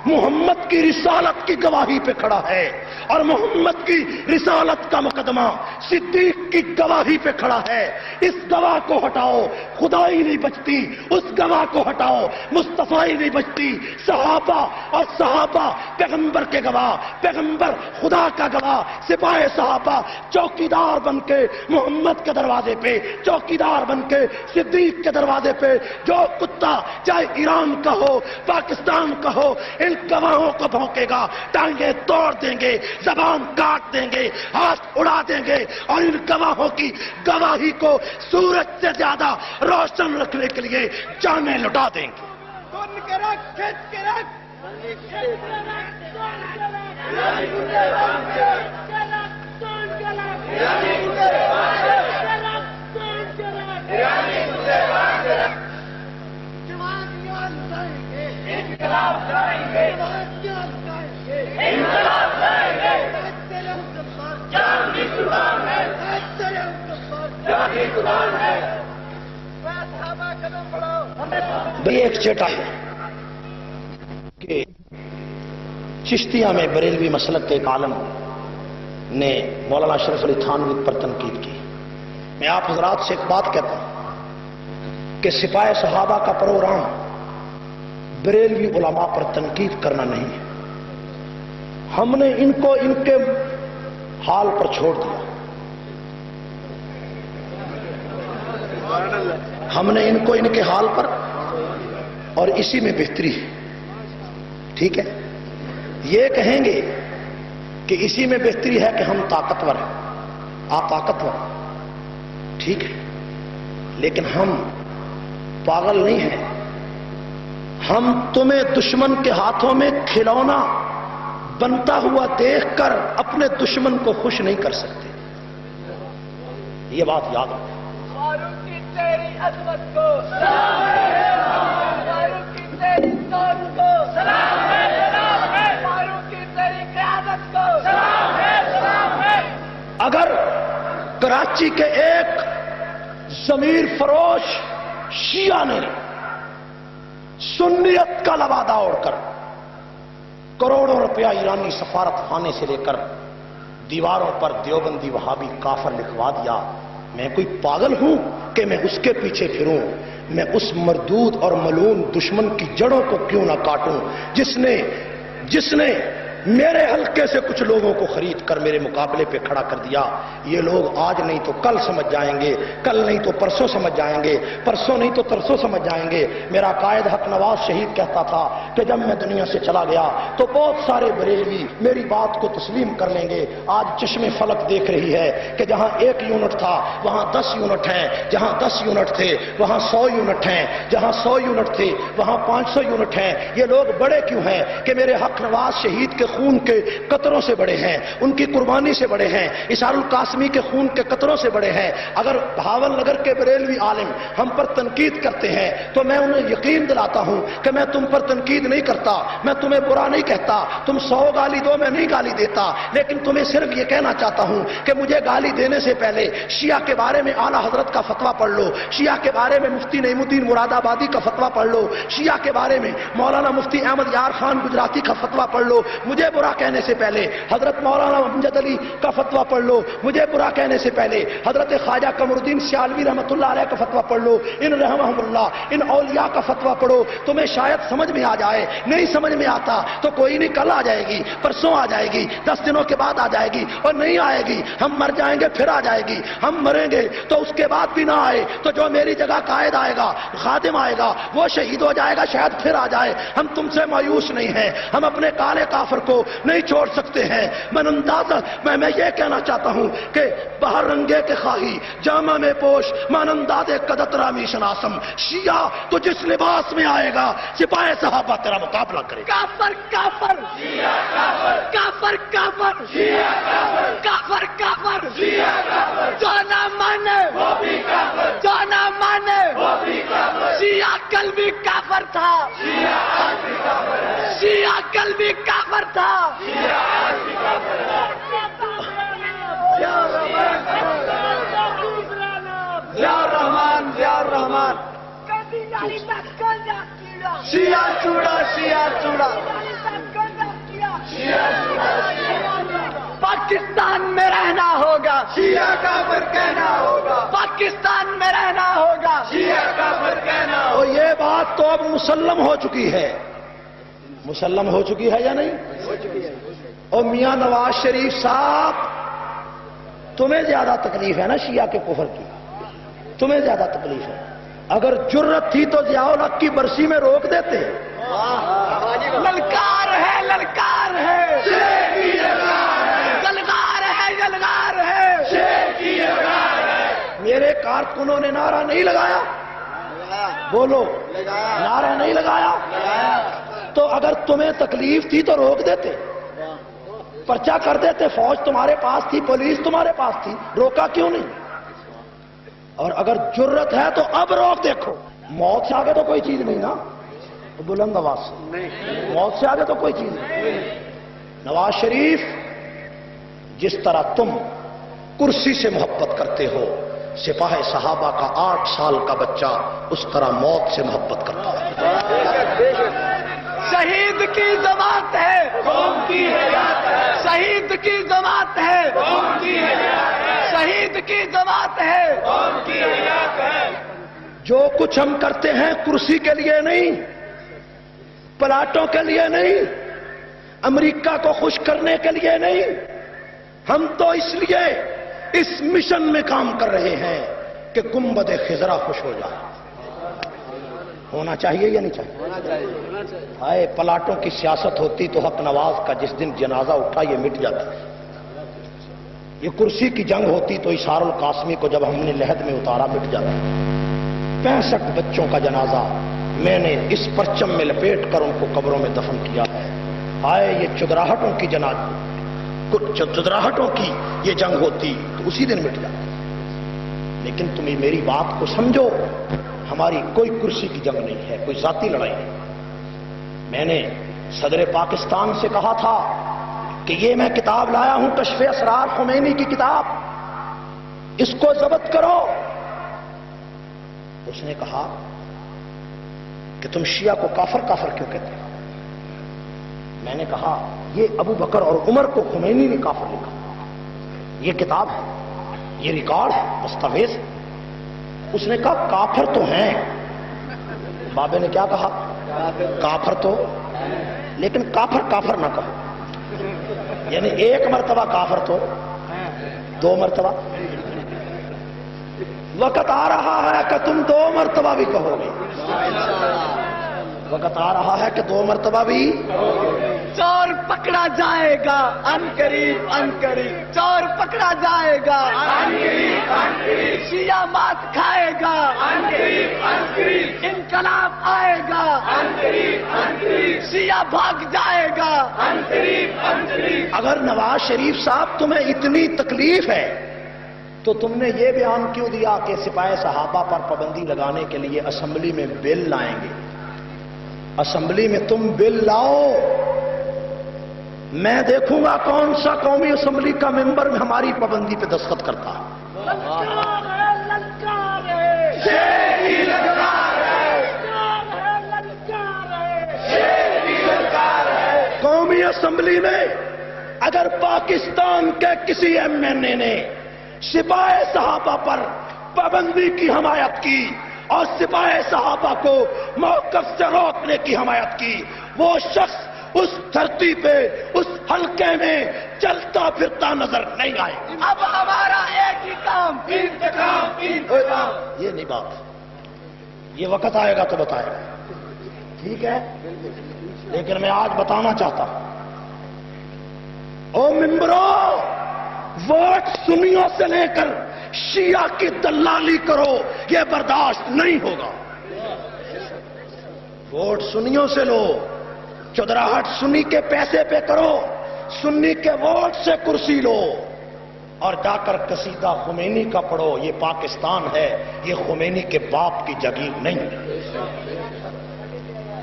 محمد کی رسالت کی گواہی پہ کھڑا ہے، اور محمد کی رسالت کا مقدمہ صدیق کی گواہی پہ کھڑا ہے۔ اس گواہ کو ہٹاؤ خدائی نہیں بچتی، اس گواہ کو ہٹاؤ مصطفی نہیں بچتی۔ صحابہ اور صحابہ پیغمبر کے گواہ، پیغمبر خدا کا گواہ، سپاہ صحابہ چوکیدار بن کے محمد کے دروازے پہ، چوکیدار بن کے صدیق کے دروازے پہ، جو کتا چاہے ایران کا ہو پاکستان کا ہو ان گواہوں کو بھونکے گا، ٹانگیں توڑ دیں گے، زبان کاٹ دیں گے، ہاتھ اڑا دیں گے، اور ان گواہوں کی گواہی کو سورج سے زیادہ روشن رکھنے کے لیے جانیں لٹا دیں گے۔ ایک چیٹا ہے کہ چشتیہ میں بریلوی مسلک کے ایک عالم نے مولانا اشرف علی تھانوی پر تنقید کی۔ میں آپ حضرات سے ایک بات کہتا ہوں کہ سپاہ صحابہ کا پروگرام بریلوی علماء پر تنقید کرنا نہیں ہے۔ ہم نے ان کو ان کے حال پر چھوڑ دیا، ہم نے ان کو ان کے حال پر، اور اسی میں بہتری ہے۔ ٹھیک ہے، یہ کہیں گے کہ اسی میں بہتری ہے کہ ہم طاقتور ہیں، آپ طاقتور، ٹھیک ہے، لیکن ہم پاگل نہیں ہیں۔ ہم تمہیں دشمن کے ہاتھوں میں کھلونا بنتا ہوا دیکھ کر اپنے دشمن کو خوش نہیں کر سکتے، یہ بات یاد رکھو۔ فاروق کی تیری عظمت کو سلام ہے، فاروق کی تیری سوچ کو سلام ہے، فاروق کی تیری قیادت کو سلام ہے۔ اگر کراچی کے ایک ضمیر فروش شیعہ نے سنیت کا لبادہ اوڑھ کر کروڑوں روپیہ ایرانی سفارت خانے سے لے کر دیواروں پر دیوبندی وہابی کافر لکھوا دیا، میں کوئی پاگل ہوں کہ میں اس کے پیچھے پھروں؟ میں اس مردود اور ملعون دشمن کی جڑوں کو کیوں نہ کاٹوں جس نے میرے حلقے سے کچھ لوگوں کو خرید کر میرے مقابلے پہ کھڑا کر دیا۔ یہ لوگ آج نہیں تو کل سمجھ جائیں گے، کل نہیں تو پرسوں سمجھ جائیں گے، پرسوں نہیں تو ترسوں سمجھ جائیں گے۔ میرا قائد حق نواز شہید کہتا تھا کہ جب میں دنیا سے چلا گیا تو بہت سارے بریلوی میری بات کو تسلیم کر لیں گے۔ آج چشم فلک دیکھ رہی ہے کہ جہاں 1 یونٹ تھا وہاں 10 یونٹ ہیں، جہاں 10 یونٹ تھے وہاں 100 یونٹ ہیں، جہاں 100 یونٹ تھے وہاں 500 یونٹ ہیں۔ یہ لوگ بڑے کیوں ہیں؟ کہ میرے حق نواز شہید کے خون کے قطروں سے بڑے ہیں، ان کی قربانی سے بڑے ہیں، اشار القاسمی کے خون کے قطروں سے بڑے ہیں۔ اگر بھاول نگر کے بریلوی عالم ہم پر تنقید کرتے ہیں تو میں انہیں یقین دلاتا ہوں کہ میں تم پر تنقید نہیں کرتا، میں تمہیں برا نہیں کہتا، تم 100 گالی دو میں نہیں گالی دیتا، لیکن تمہیں صرف یہ کہنا چاہتا ہوں کہ مجھے گالی دینے سے پہلے شیعہ کے بارے میں اعلیٰ حضرت کا فتویٰ پڑھ لو، شیعہ کے بارے میں مفتی نعیم الدین مراد آبادی کا فتویٰ پڑھ لو، شیعہ کے بارے میں مولانا مفتی احمد یار خان گجراتی کا فتویٰ پڑھ لو، مجھے برا کہنے سے پہلے حضرت مولانا امجد علی کا فتویٰ پڑھ لو، مجھے برا کہنے سے پہلے حضرت خواجہ قمر الدین سیالوی رحمۃ اللہ علیہ کا فتویٰ پڑھ لو، ان رحمہم اللہ، ان اولیاء کا فتویٰ پڑھو، تمہیں شاید سمجھ میں آ جائے، نہیں سمجھ میں آتا تو کوئی نہیں، کل آ جائے گی، پرسوں آ جائے گی، 10 دنوں کے بعد آ جائے گی، اور نہیں آئے گی ہم مر جائیں گے پھر آ جائے گی، ہم مریں گے تو اس کے بعد بھی نہ آئے تو جو میری جگہ قائد آئے گا، خادم آئے گا، وہ شہید ہو جائے گا، شاید پھر آ جائے۔ ہم تم سے مایوس نہیں ہیں، ہم اپنے کالے کافر کو نہیں چھوڑ سکتے ہیں۔ میں یہ کہنا چاہتا ہوں کہ باہر رنگے کے خواہی جامع میں پوش ماننداد قدت رامی شناسم، شیعہ تو جس لباس میں آئے گا سپاہ صحابہ تیرا مقابلہ کرے گا۔ کافر کافر شیعہ کافر، کافر کافر شیعہ کافر، کافر کافر شیعہ کافر، جو نہ مانے وہ بھی کافر، جو نہ مانے وہ بھی کافر۔ شیعہ کل بھی کافر تھا، شیعہ آج بھی کافر ہے، شیعہ کل بھی کافر تھا، شیعہ آج بھی کافر ہے۔ ضیاء الرحمان، ضیاء الرحمان، کبھی نہیں تک کل کیڑا شیعہ چوڑا شیعہ چوڑا پاکستان میں رہنا ہوگا شیعہ کافر کہنا ہوگا پاکستان میں رہنا ہوگا شیعہ کافر کہنا ہوگا. تو یہ بات تو اب مسلم ہو چکی ہے. مسلم ہو چکی ہے یا نہیں؟ اور میاں نواز شریف صاحب تمہیں زیادہ تکلیف ہے نا شیعہ کے کفر کی، تمہیں زیادہ تکلیف ہے. اگر جرت تھی تو ضیاء الحق کی برسی میں روک دیتے. للکار ہے للکار ہے یلغار ہے یلغار ہے. میرے کارکنوں نے نعرہ نہیں لگایا، بولو نعرہ نہیں لگایا. تو اگر تمہیں تکلیف تھی تو روک دیتے، پرچہ کر دیتے. فوج تمہارے پاس تھی، پولیس تمہارے پاس تھی، روکا کیوں نہیں؟ اور اگر جرت ہے تو اب روک دیکھو. موت سے آگے تو کوئی چیز نہیں نا، بلند آواز سے، موت سے آگے تو کوئی چیز نہیں. نواز شریف جس طرح تم کرسی سے محبت کرتے ہو، سپاہ صحابہ کا 8 سال کا بچہ اس طرح موت سے محبت کرتا ہے. شہید کی جماعت ہے قوم کی حیات ہے شہید کی جماعت ہے قوم کی حیات ہے شہید کی جماعت ہے قوم کی حیات ہے. جو کچھ ہم کرتے ہیں کرسی کے لیے نہیں، پلاٹوں کے لیے نہیں، امریکہ کو خوش کرنے کے لیے نہیں. ہم تو اس لیے اس مشن میں کام کر رہے ہیں کہ گنبد خضرا خوش ہو جائے. ہونا چاہیے یا نہیں چاہیے؟ ہائے پلاٹوں کی سیاست ہوتی تو حق نواز کا جس دن جنازہ اٹھا یہ مٹ جاتا. یہ کرسی کی جنگ ہوتی تو اشار القاسمی کو جب ہم نے لحد میں اتارا مٹ جاتا. 65 بچوں کا جنازہ میں نے اس پرچم میں لپیٹ کر ان کو قبروں میں دفن کیا ہے. آئے یہ چدراہٹوں کی چدراہٹوں کی یہ جنگ ہوتی تو اسی دن مٹ جاتی. لیکن تم میری بات کو سمجھو، ہماری کوئی کرسی کی جنگ نہیں ہے، کوئی ذاتی لڑائی نہیں. میں نے صدر پاکستان سے کہا تھا کہ یہ میں کتاب لایا ہوں کشف اسرار خمینی کی کتاب، اس کو ضبط کرو. اس نے کہا کہ تم شیعہ کو کافر کافر کیوں کہتے ہو؟ میں نے کہا یہ ابو بکر اور عمر کو خمینی نے کافر لکھا، یہ کتاب ہے، یہ ریکارڈ ہے، دستاویز ہے. اس نے کہا کافر تو ہیں. بابے نے کیا کہا؟ کافر تو، لیکن کافر کافر نہ کہو. یعنی ایک مرتبہ کافر تو 2 مرتبہ. وقت آ رہا ہے کہ تم 2 مرتبہ بھی کہو گے. وقت آ رہا ہے کہ 2 مرتبہ بھی. چور پکڑا جائے گا ان قریب ان قریب چور پکڑا جائے گا ان قریب ان قریب شیعہ مات کھائے گا ان قریب ان قریب انقلاب آئے گا ان قریب ان قریب شیعہ بھاگ جائے گا ان قریب ان قریب. اگر نواز شریف صاحب تمہیں اتنی تکلیف ہے تو تم نے یہ بیان کیوں دیا کہ سپاہ صحابہ پر پابندی لگانے کے لیے اسمبلی میں بل لائیں گے؟ اسمبلی میں تم بل لاؤ، میں دیکھوں گا کون سا قومی اسمبلی کا ممبر ہماری پابندی پہ دستخط کرتا ہے. قومی اسمبلی میں اگر پاکستان کے کسی MNA نے سپاہ صحابہ پر پابندی کی حمایت کی اور سپاہ صحابہ کو موقف سے روکنے کی حمایت کی، وہ شخص اس دھرتی پہ اس حلقے میں چلتا پھرتا نظر نہیں آئے. اب ہمارا ایک ہی کام انتقام انتقام. یہ نہیں بات، یہ وقت آئے گا تو بتائے گا، ٹھیک ہے. لیکن میں آج بتانا چاہتا ہوں، او ممبروں، ووٹ سنیوں سے لے کر شیعہ کی دلالی کرو، یہ برداشت نہیں ہوگا. ووٹ سنیوں سے لو، چودراہٹ سنی کے پیسے پہ کرو، سنی کے ووٹ سے کرسی لو اور جا کر قصیدہ خمینی کا پڑھو. یہ پاکستان ہے، یہ خمینی کے باپ کی جگیر نہیں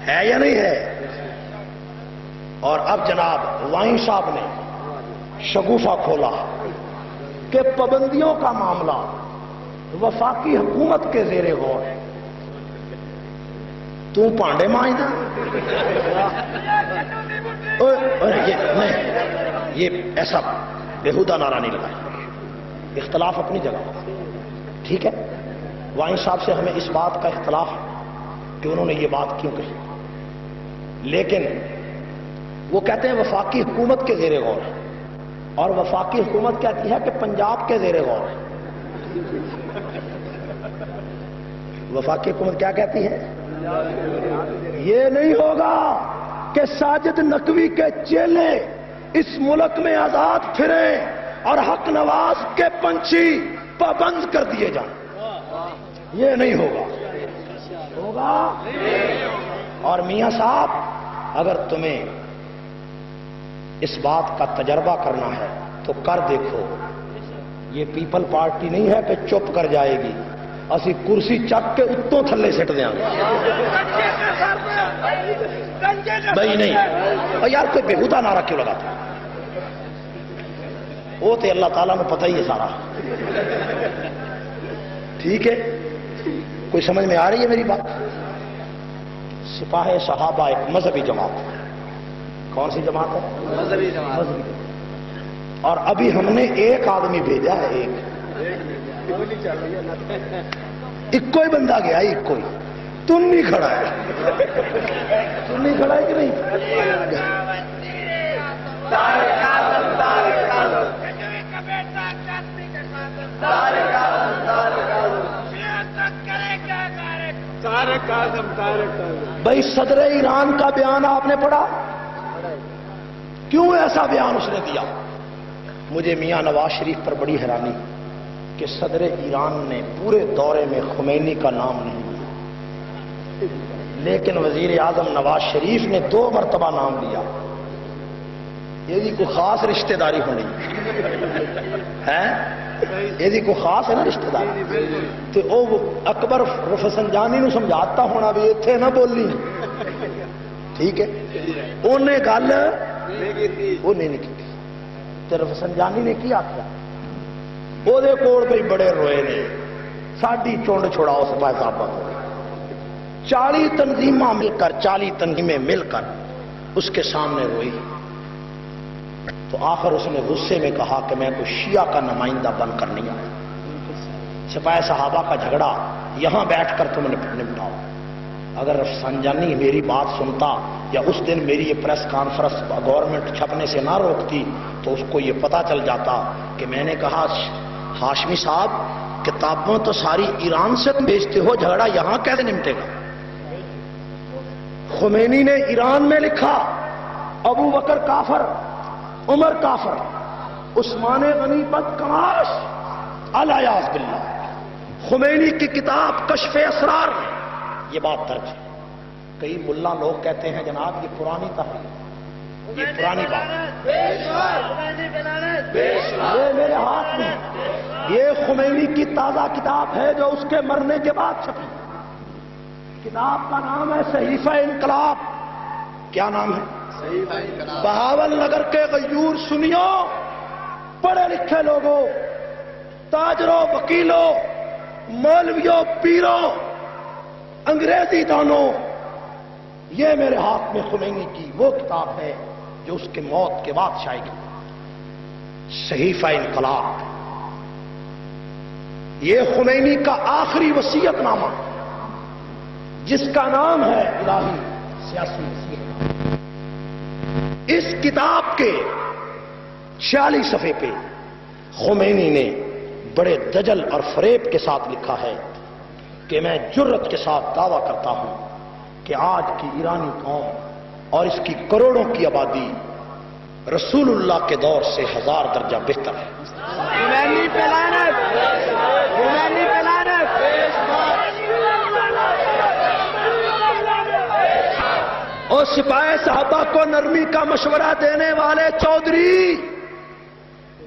ہے یا نہیں ہے. اور اب جناب وائن صاحب نے شگوفہ کھولا کہ پابندیوں کا معاملہ وفاقی حکومت کے زیر غور ہے. تو پانڈے مانجدا یہ ایسا بےہودہ نعرہ نہیں لگا. اختلاف اپنی جگہ ٹھیک ہے. وائن صاحب سے ہمیں اس بات کا اختلاف ہے کہ انہوں نے یہ بات کیوں کہی, لیکن وہ کہتے ہیں وفاقی حکومت کے زیر غور ہے, اور وفاقی حکومت کہتی ہے کہ پنجاب کے زیر غور ہے. وفاقی حکومت کیا کہتی ہے؟ یہ نہیں ہوگا کہ ساجد نقوی کے چیلے اس ملک میں آزاد پھریں اور حق نواز کے پنچھی پابند کر دیے جائیں. یہ نہیں ہوگا. ہوگا. اور میاں صاحب اگر تمہیں اس بات کا تجربہ کرنا ہے تو کر دیکھو. یہ پیپل پارٹی نہیں ہے کہ چپ کر جائے گی, اسی کرسی چک کے اتوں تھلے سٹ دیا بھائی نہیں. اور یار کوئی بےہودہ نعرہ کیوں لگاتا؟ وہ تو اللہ تعالیٰ نے پتہ ہی ہے سارا. ٹھیک ہے, کوئی سمجھ میں آ رہی ہے میری بات؟ سپاہ صحابہ ایک مذہبی جماعت ہے. کون سی جماعت ہے؟ مذہبی جماعت. اور ابھی ہم نے ایک آدمی بھیجا ہے, ایک کوئی بندہ گیا, ایک کوئی. تم نہیں کھڑا ہے, تم نہیں کھڑا ہے کہ نہیں؟ بھائی صدر ایران کا بیان آپ نے پڑھا؟ کیوں ایسا بیان اس نے دیا؟ مجھے میاں نواز شریف پر بڑی حیرانی کہ صدر ایران نے پورے دورے میں خمینی کا نام نہیں لیا, لیکن وزیر اعظم نواز شریف نے 2 مرتبہ نام لیا. یہ کوئی خاص رشتہ داری ہونی ہے, یہ کوئی خاص ہے نا رشتہ داری. تو وہ اکبر رفسنجانی نو سمجھاتا ہونا بھی اتنے نہ بولی. ٹھیک ہے, انہیں گل وہ نہیں کی. رفسنجانی نے کی آخیا؟ وہ کول بھائی بڑے روئے نے, ساڈی چونڈ چھڑاؤ سپاہ صاحبہ کو. 40 تنظیمیں مل کر 40 تنظیمیں مل کر اس کے سامنے روئی. تو آخر اس نے غصے میں کہا کہ میں کوئی شیعہ کا نمائندہ بن کر نہیں آیا, سپاہ صحابہ کا جھگڑا یہاں بیٹھ کر تم نے نپٹاؤ. اگر رفسنجانی میری بات سنتا یا اس دن میری یہ پریس کانفرنس گورنمنٹ چھپنے سے نہ روکتی تو اس کو یہ پتا چل جاتا کہ میں نے کہا ہاشمی صاحب کتابوں تو ساری ایران سے تم بیچتے ہو, جھگڑا یہاں کیسے نمٹے گا؟ خمینی نے ایران میں لکھا ابو بکر کافر, عمر کافر, عثمان غنی بدکماش الیاذ باللہ. خمینی کی کتاب کشف اسرار یہ بات درج ہے. کئی ملا لوگ کہتے ہیں جناب یہ پرانی تحریر, یہ پرانی بات. یہ میرے ہاتھ میں یہ خمینی کی تازہ کتاب ہے جو اس کے مرنے کے بعد چھپی. کتاب کا نام ہے صحیفہ انقلاب. کیا نام ہے؟ بہاول نگر کے غیور سنیوں, پڑھے لکھے لوگوں, تاجروں, وکیلوں, مولویوں, پیروں, انگریزی دانوں, یہ میرے ہاتھ میں خمینی کی وہ کتاب ہے جو اس کے موت کے بعد شائع کی. صحیفہ انقلاب یہ خمینی کا آخری وصیت نامہ جس کا نام ہے الہی سیاسی وصیت. اس کتاب کے 46 صفحے پہ خمینی نے بڑے دجل اور فریب کے ساتھ لکھا ہے کہ میں جرت کے ساتھ دعویٰ کرتا ہوں کہ آج کی ایرانی قوم اور اس کی کروڑوں کی آبادی رسول اللہ کے دور سے 1000 درجہ بہتر ہے. اور سپاہ صحابہ کو نرمی کا مشورہ دینے والے چودھری,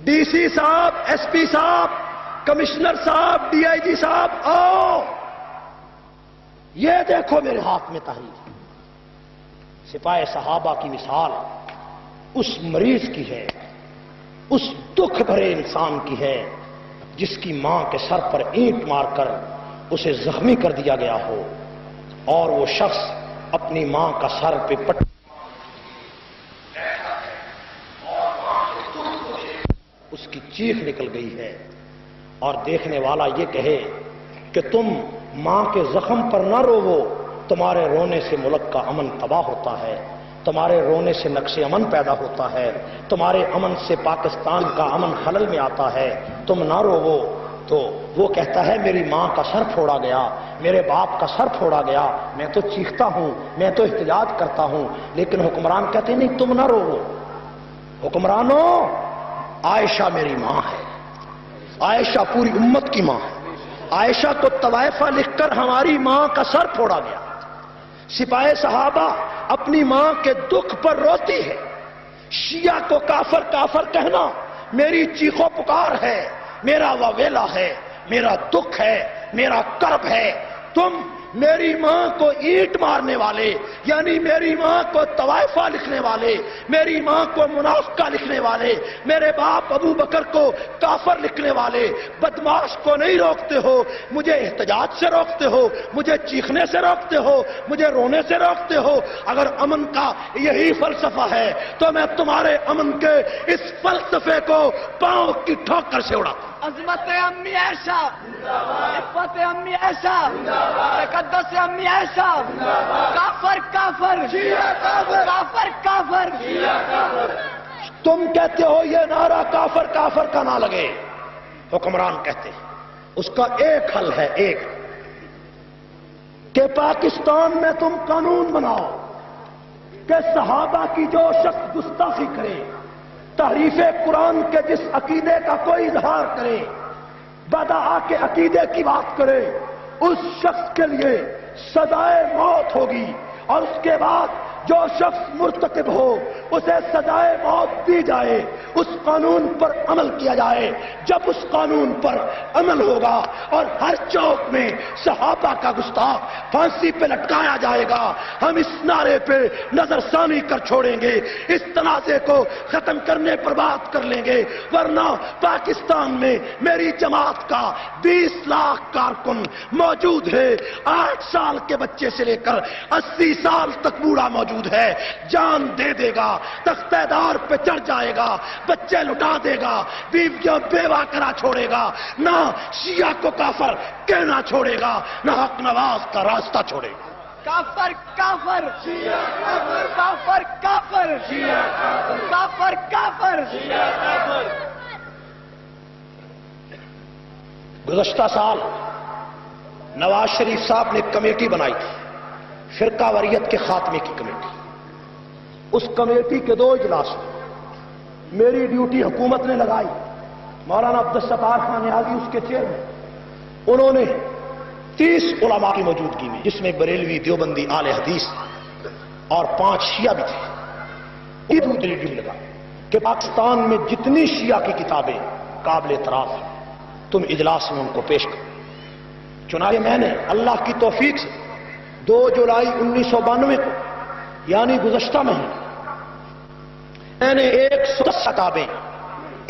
ڈی سی صاحب, ایس پی صاحب, کمشنر صاحب, ڈی آئی جی صاحب, آؤ یہ دیکھو میرے ہاتھ میں تحریر. سپاہ صحابہ کی مثال اس مریض کی ہے, اس دکھ بھرے انسان کی ہے جس کی ماں کے سر پر اینٹ مار کر اسے زخمی کر دیا گیا ہو, اور وہ شخص اپنی ماں کا سر پہ پٹ اس کی چیخ نکل گئی ہے، اور دیکھنے والا یہ کہے کہ تم ماں کے زخم پر نہ روو، تمہارے رونے سے ملک کا امن تباہ ہوتا ہے، تمہارے رونے سے نقش امن پیدا ہوتا ہے، تمہارے امن سے پاکستان کا امن خلل میں آتا ہے، تم نہ روو۔ تو وہ کہتا ہے میری ماں کا سر پھوڑا گیا، میرے باپ کا سر پھوڑا گیا، میں تو چیختا ہوں، میں تو احتجاج کرتا ہوں، لیکن حکمران کہتے ہیں نہیں تم نہ روو۔ حکمرانوں، عائشہ میری ماں ہے، عائشہ پوری امت کی ماں ہے، عائشہ کو طوائفہ لکھ کر ہماری ماں کا سر پھوڑا گیا۔ سپاہ صحابہ اپنی ماں کے دکھ پر روتی ہے، شیعہ کو کافر کافر کہنا میری چیخ و پکار ہے، میرا وویلا ہے، میرا دکھ ہے، میرا کرب ہے۔ تم میری ماں کو اینٹ مارنے والے، یعنی میری ماں کو طوائفہ لکھنے والے، میری ماں کو منافقہ لکھنے والے، میرے باپ ابو بکر کو کافر لکھنے والے بدماش کو نہیں روکتے ہو، مجھے احتجاج سے روکتے ہو، مجھے چیخنے سے روکتے ہو، مجھے رونے سے روکتے ہو۔ اگر امن کا یہی فلسفہ ہے تو میں تمہارے امن کے اس فلسفے کو پاؤں کی ٹھوکر سے اڑاتا ہوں۔ عظمت امی عائشہ، عفت امی عائشہ، تقدس امی عائشہ، کافر کافر، کافر کافر۔ تم کہتے ہو یہ نعرہ کافر کافر کا نہ لگے، حکمران کہتے ہیں اس کا ایک حل ہے، ایک کہ پاکستان میں تم قانون بناؤ کہ صحابہ کی جو شخص گستاخی کرے، تحریف قرآن کے جس عقیدے کا کوئی اظہار کرے، بدعا کے عقیدے کی بات کرے، اس شخص کے لیے سزائے موت ہوگی، اور اس کے بعد جو شخص مرتکب ہو اسے سزائے موت دی جائے، اس قانون پر عمل کیا جائے۔ جب اس قانون پر عمل ہوگا اور ہر چوک میں صحابہ کا گستاخ پھانسی پہ لٹکایا جائے گا، ہم اس نعرے پہ نظر ثانی کر چھوڑیں گے، اس تنازع کو ختم کرنے پر بات کر لیں گے، ورنہ پاکستان میں میری جماعت کا 20 لاکھ کارکن موجود ہے، 8 سال کے بچے سے لے کر 80 سال تک بوڑھا موجود ہے، جان دے دے گا، تختہ دار پہ چڑھ جائے گا، بچے لٹا دے گا، بیویاں بیوہ کرا چھوڑے گا، نہ شیعہ کو کافر کہنا چھوڑے گا، نہ حق نواز کا راستہ چھوڑے گا۔ کافر کافر، کافر کافر، کافر کافر۔ گزشتہ سال نواز شریف صاحب نے کمیٹی بنائی تھی، فرقہ واریت کے خاتمے کی کمیٹی۔ اس کمیٹی کے 2 اجلاس میری ڈیوٹی حکومت نے لگائی، مولانا عبدالستار خان نیازی اس کے چیئرمین، انہوں نے 30 علماء کی موجودگی میں، جس میں بریلوی، دیوبندی، اہل حدیث اور 5 شیعہ بھی تھے، یہ دوسری ڈیوٹی لگا کہ پاکستان میں جتنی شیعہ کی کتابیں قابل اعتراف ہیں تم اجلاس میں ان کو پیش کرو۔ چنانچہ میں نے اللہ کی توفیق سے 2 جولائی 1992 کو، یعنی گزشتہ مہینے، میں نے 110 کتابیں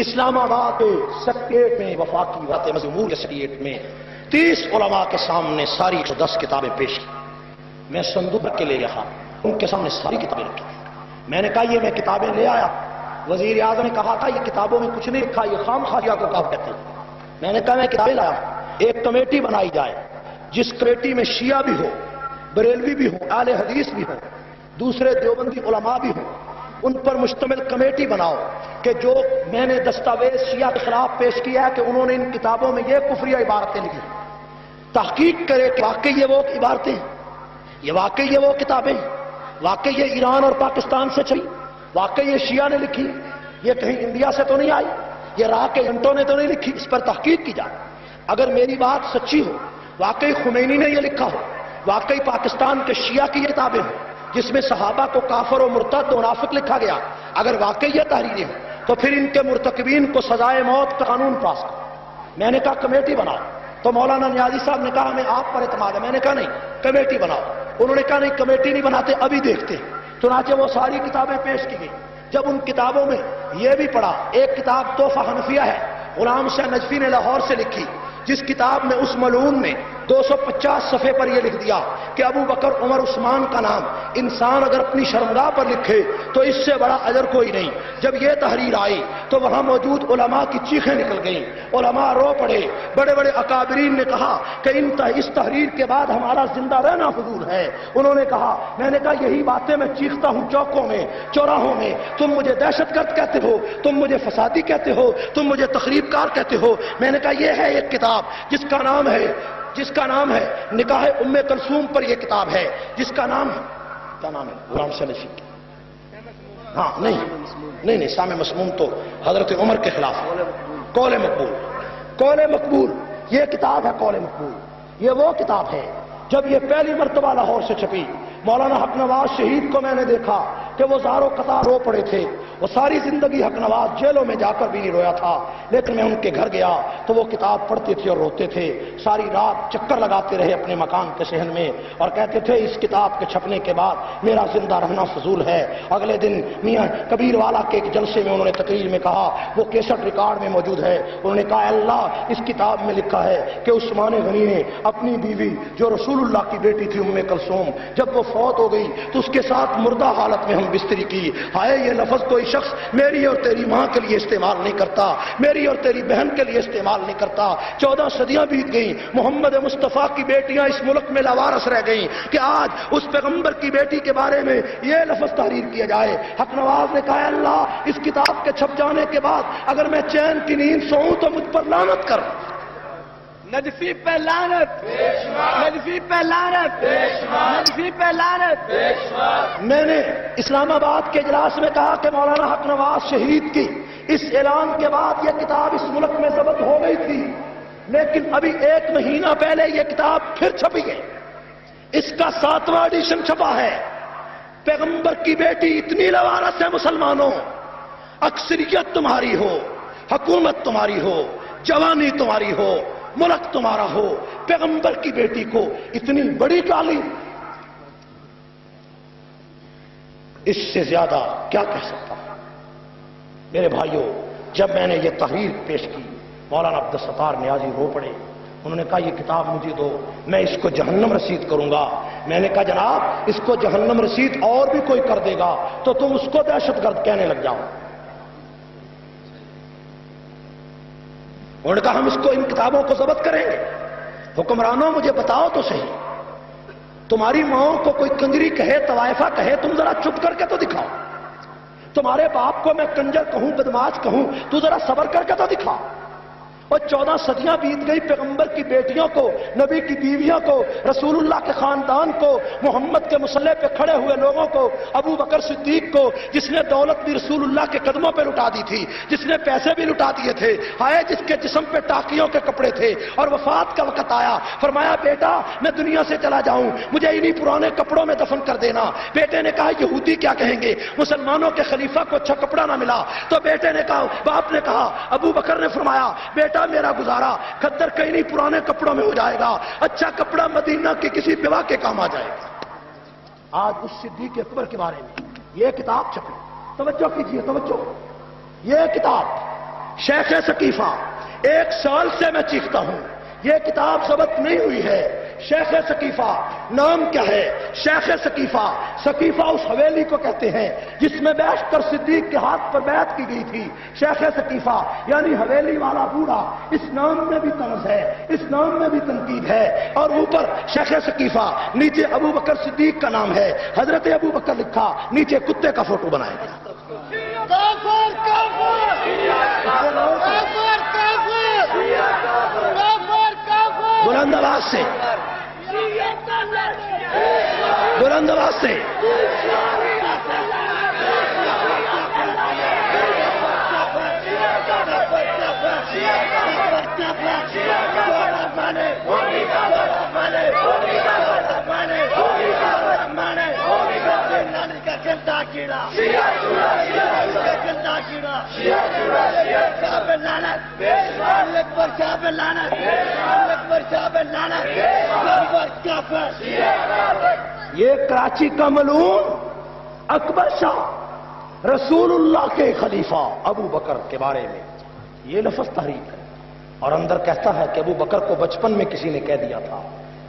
اسلام آباد کے سیکریٹریٹ میں، وفاقی وزارت امور کے سیکریٹریٹ میں 30 علماء کے سامنے ساری 110 کتابیں پیش کی۔ میں صندوق رکھ کے لے گیا، ان کے سامنے ساری کتابیں رکھی۔ میں نے کہا یہ میں کتابیں لے آیا، وزیر اعظم نے کہا تھا یہ کتابوں میں کچھ نہیں لکھا، یہ خام خواجہ کو کہا کہتے ہیں۔ میں نے کہا میں کتابیں لایا، ایک کمیٹی بنائی جائے، جس کمیٹی میں شیعہ بھی ہو، بریلوی بھی ہو، اہل حدیث بھی ہو، دوسرے دیوبندی علماء بھی ہوں، ان پر مشتمل کمیٹی بناؤ کہ جو میں نے دستاویز شیعہ کے خلاف پیش کیا ہے کہ انہوں نے ان کتابوں میں یہ کفریہ عبارتیں لکھی، تحقیق کرے کہ واقعی یہ وہ عبارتیں ہیں، یہ واقعی یہ وہ کتابیں ہیں، واقعی یہ ایران اور پاکستان سے چلی، واقعی یہ شیعہ نے لکھی، یہ کہیں انڈیا سے تو نہیں آئی، یہ راہ کے گھنٹوں نے تو نہیں لکھی، اس پر تحقیق کی جائے۔ اگر میری بات سچی ہو، واقعی خمینی نے یہ لکھا ہو، واقعی پاکستان کے شیعہ کی یہ کتابیں ہیں جس میں صحابہ کو کافر و مرتد و منافق لکھا گیا، اگر واقعی یہ تحریریں ہیں تو پھر ان کے مرتکبین کو سزائے موت کا قانون پاس کرو۔ میں نے کہا کمیٹی بناؤ، تو مولانا نیازی صاحب نے کہا ہمیں آپ پر اعتماد ہے۔ میں نے کہا نہیں، کمیٹی بناؤ۔ انہوں نے کہا نہیں کمیٹی نہیں بناتے، ابھی دیکھتے ہیں۔ چنانچہ وہ ساری کتابیں پیش کی گئی۔ جب ان کتابوں میں یہ بھی پڑھا، ایک کتاب تحفہ حنفیہ ہے، غلام شاہ نجفی نے لاہور سے لکھی، جس کتاب میں اس ملعون نے 250 صفحے پر یہ لکھ دیا کہ ابو بکر عمر عثمان کا نام انسان اگر اپنی شرمگاہ پر لکھے تو اس سے بڑا اجر کوئی نہیں. جب یہ تحریر آئی تو وہاں موجود علماء کی چیخیں نکل گئیں، علماء رو پڑے. بڑے بڑے اکابرین نے کہا کہ اس تحریر کے بعد ہمارا زندہ رہنا فضول ہے. انہوں نے کہا، میں نے کہا یہی باتیں میں چیختا ہوں چوکوں میں، چوراہوں میں. تم مجھے دہشت گرد کہتے ہو، تم مجھے فسادی کہتے ہو، تم مجھے تخریب کار کہتے ہو. میں نے کہا یہ ہے ایک کتاب جس کا نام ہے نکاح ام کلثوم پر یہ کتاب ہے، جس کا نام ہے، کیا نام ہے؟ غلام سے نشی. ہاں نہیں سام مسموم تو حضرت عمر کے خلاف. قول مقبول یہ کتاب ہے. قول مقبول یہ وہ کتاب ہے جب یہ پہلی مرتبہ لاہور سے چھپی. مولانا حق نواز شہید کو میں نے دیکھا کہ وہ زاروں قطار رو پڑے تھے. وہ ساری زندگی حق نواز جیلوں میں جا کر بھی نہیں رویا تھا، لیکن میں ان کے گھر گیا تو وہ کتاب پڑھتے تھے اور روتے تھے. ساری رات چکر لگاتے رہے اپنے مکان کے صحن میں اور کہتے تھے اس کتاب کے چھپنے کے بعد میرا زندہ رہنا فضول ہے. اگلے دن میاں کبیر والا کے ایک جلسے میں انہوں نے تقریر میں کہا، وہ کیسٹ ریکارڈ میں موجود ہے، انہوں نے کہا اللہ اس کتاب میں لکھا ہے کہ عثمان غنی نے اپنی بیوی جو رسول اللہ کی بیٹی تھی ام کلثوم، جب وہ فوت ہو گئی تو اس کے ساتھ مردہ حالت میں ہم بستری کی. ہائے یہ لفظ کوئی شخص میری اور تیری ماں کے لیے استعمال نہیں کرتا، میری اور تیری بہن کے لیے استعمال نہیں کرتا. 14 صدیاں بیت گئیں، محمد مصطفیٰ کی بیٹیاں اس ملک میں لاوارث رہ گئیں کہ آج اس پیغمبر کی بیٹی کے بارے میں یہ لفظ تحریر کیا جائے. حق نواز نے کہا اللہ اس کتاب کے چھپ جانے کے بعد اگر میں چین کی نیند سوؤں تو مجھ پر لعنت کر. نجفی پہ لعنت، نجفی پہ لعنت، نجفی پہ لعنت. میں نے اسلام آباد کے اجلاس میں کہا کہ مولانا حق نواز شہید کی اس اعلان کے بعد یہ کتاب اس ملک میں ضبط ہو گئی تھی، لیکن ابھی 1 مہینہ پہلے یہ کتاب پھر چھپی ہے. اس کا 7واں ایڈیشن چھپا ہے. پیغمبر کی بیٹی اتنی لوارث ہے مسلمانوں، اکثریت تمہاری ہو، حکومت تمہاری ہو، جوانی تمہاری ہو، ملک تمہارا ہو، پیغمبر کی بیٹی کو اتنی بڑی گالی، اس سے زیادہ کیا کہہ سکتا ہوں. میرے بھائیوں، جب میں نے یہ تحریر پیش کی مولانا عبدالستار نیازی رو پڑے. انہوں نے کہا یہ کتاب مجھے دو، میں اس کو جہنم رسید کروں گا. میں نے کہا جناب اس کو جہنم رسید اور بھی کوئی کر دے گا تو تم اس کو دہشت گرد کہنے لگ جاؤ. انہوں نے کہا ہم اس کو ان کتابوں کو ضبط کریں گے. حکمرانوں مجھے بتاؤ تو صحیح، تمہاری ماؤں کو کوئی کنجری کہے، طوائفہ کہے، تم ذرا چپ کر کے تو دکھاؤ. تمہارے باپ کو میں کنجر کہوں، بدماش کہوں، تو ذرا صبر کر کے تو دکھا. اور 14 صدیاں بیت گئی، پیغمبر کی بیٹیوں کو، نبی کی بیویوں کو، رسول اللہ کے خاندان کو، محمد کے مسلح پہ کھڑے ہوئے لوگوں کو، ابو بکر صدیق کو جس نے دولت بھی رسول اللہ کے قدموں پہ لٹا دی تھی، جس نے پیسے بھی لٹا دیے تھے. ہائے جس کے جسم پہ ٹاکیوں کے کپڑے تھے اور وفات کا وقت آیا، فرمایا بیٹا میں دنیا سے چلا جاؤں، مجھے انہی پرانے کپڑوں میں دفن کر دینا. بیٹے نے کہا یہودی کیا کہیں گے، مسلمانوں کے خلیفہ کو اچھا کپڑا نہ ملا. تو بیٹے نے کہا، باپ نے کہا، ابو بکر نے فرمایا بیٹا میرا گزارا کھدر کہیں نہیں پرانے کپڑوں میں ہو جائے گا، اچھا کپڑا مدینہ کے کسی بیوہ کے کام آ جائے گا. آج اس صدیق اکبر کے بارے میں یہ کتاب چھپی. توجہ کیجئے، توجہ. یہ کتاب شیخ ثقیفہ 1 سال سے میں چیختا ہوں یہ کتاب ضبط نہیں ہوئی ہے. شیخ ثقیفہ نام کیا ہے؟ شیخ ثقیفہ. ثقیفہ اس حویلی کو کہتے ہیں جس میں بیٹھ کر صدیق کے ہاتھ پر بیعت کی گئی تھی. شیخ ثقیفہ یعنی حویلی والا بوڑھا. اس نام میں بھی طنز ہے، اس نام میں بھی تنقید ہے. اور اوپر شیخ ثقیفہ، نیچے ابو بکر صدیق کا نام ہے، حضرت ابو بکر لکھا، نیچے کتے کا فوٹو بنایا گیا. کافر کافر کافر کافر. بلند آواز سے، بلند آواز سے. یہ کراچی کا ملعون اکبر شاہ رسول اللہ کے خلیفہ ابو بکر کے بارے میں یہ لفظ تحریر ہے. اور اندر کہتا ہے کہ ابو بکر کو بچپن میں کسی نے کہہ دیا تھا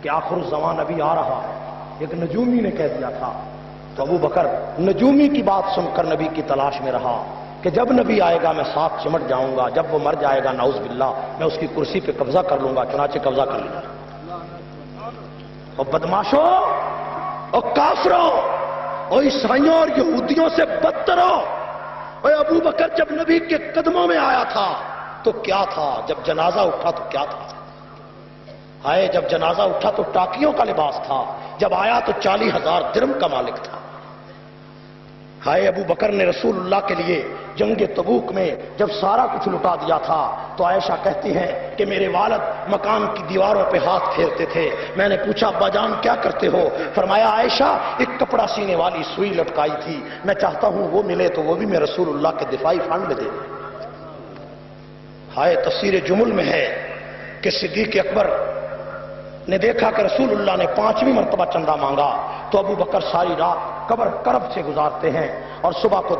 کہ آخر الزمان ابھی آ رہا ہے، ایک نجومی نے کہہ دیا تھا، تو ابو بکر نجومی کی بات سن کر نبی کی تلاش میں رہا کہ جب نبی آئے گا میں ساتھ چمٹ جاؤں گا، جب وہ مر جائے گا نعوذ باللہ میں اس کی کرسی پہ قبضہ کر لوں گا، چنانچہ قبضہ کر لیا۔ اور بدماشوں اور کافروں اور عیسائیوں اور یہودیوں سے بدتر ہو، اور ابو بکر جب نبی کے قدموں میں آیا تھا تو کیا تھا، جب جنازہ اٹھا تو کیا تھا؟ آئے جب جنازہ اٹھا تو ٹاکیوں کا لباس تھا، جب آیا تو 40,000 درم کا مالک تھا۔ آئے ابو بکر نے رسول اللہ کے لیے جنگ تبوک میں جب سارا کچھ لٹا دیا تھا تو عائشہ کہتی ہیں کہ میرے والد مکان کی دیواروں پہ ہاتھ پھیرتے تھے، میں نے پوچھا ابا جان کیا کرتے ہو؟ فرمایا عائشہ ایک کپڑا سینے والی سوئی لٹکائی تھی، میں چاہتا ہوں وہ ملے تو وہ بھی میں رسول اللہ کے دفاعی فنڈ میں دے دوں۔ ہائے تفسیر جمل میں ہے کہ صدیق اکبر نے دیکھا کہ رسول اللہ نے 5ویں مرتبہ چندہ مانگا تو ابو بکر ساری رات قبر کرب سے گزارتے ہیں اور صبح کو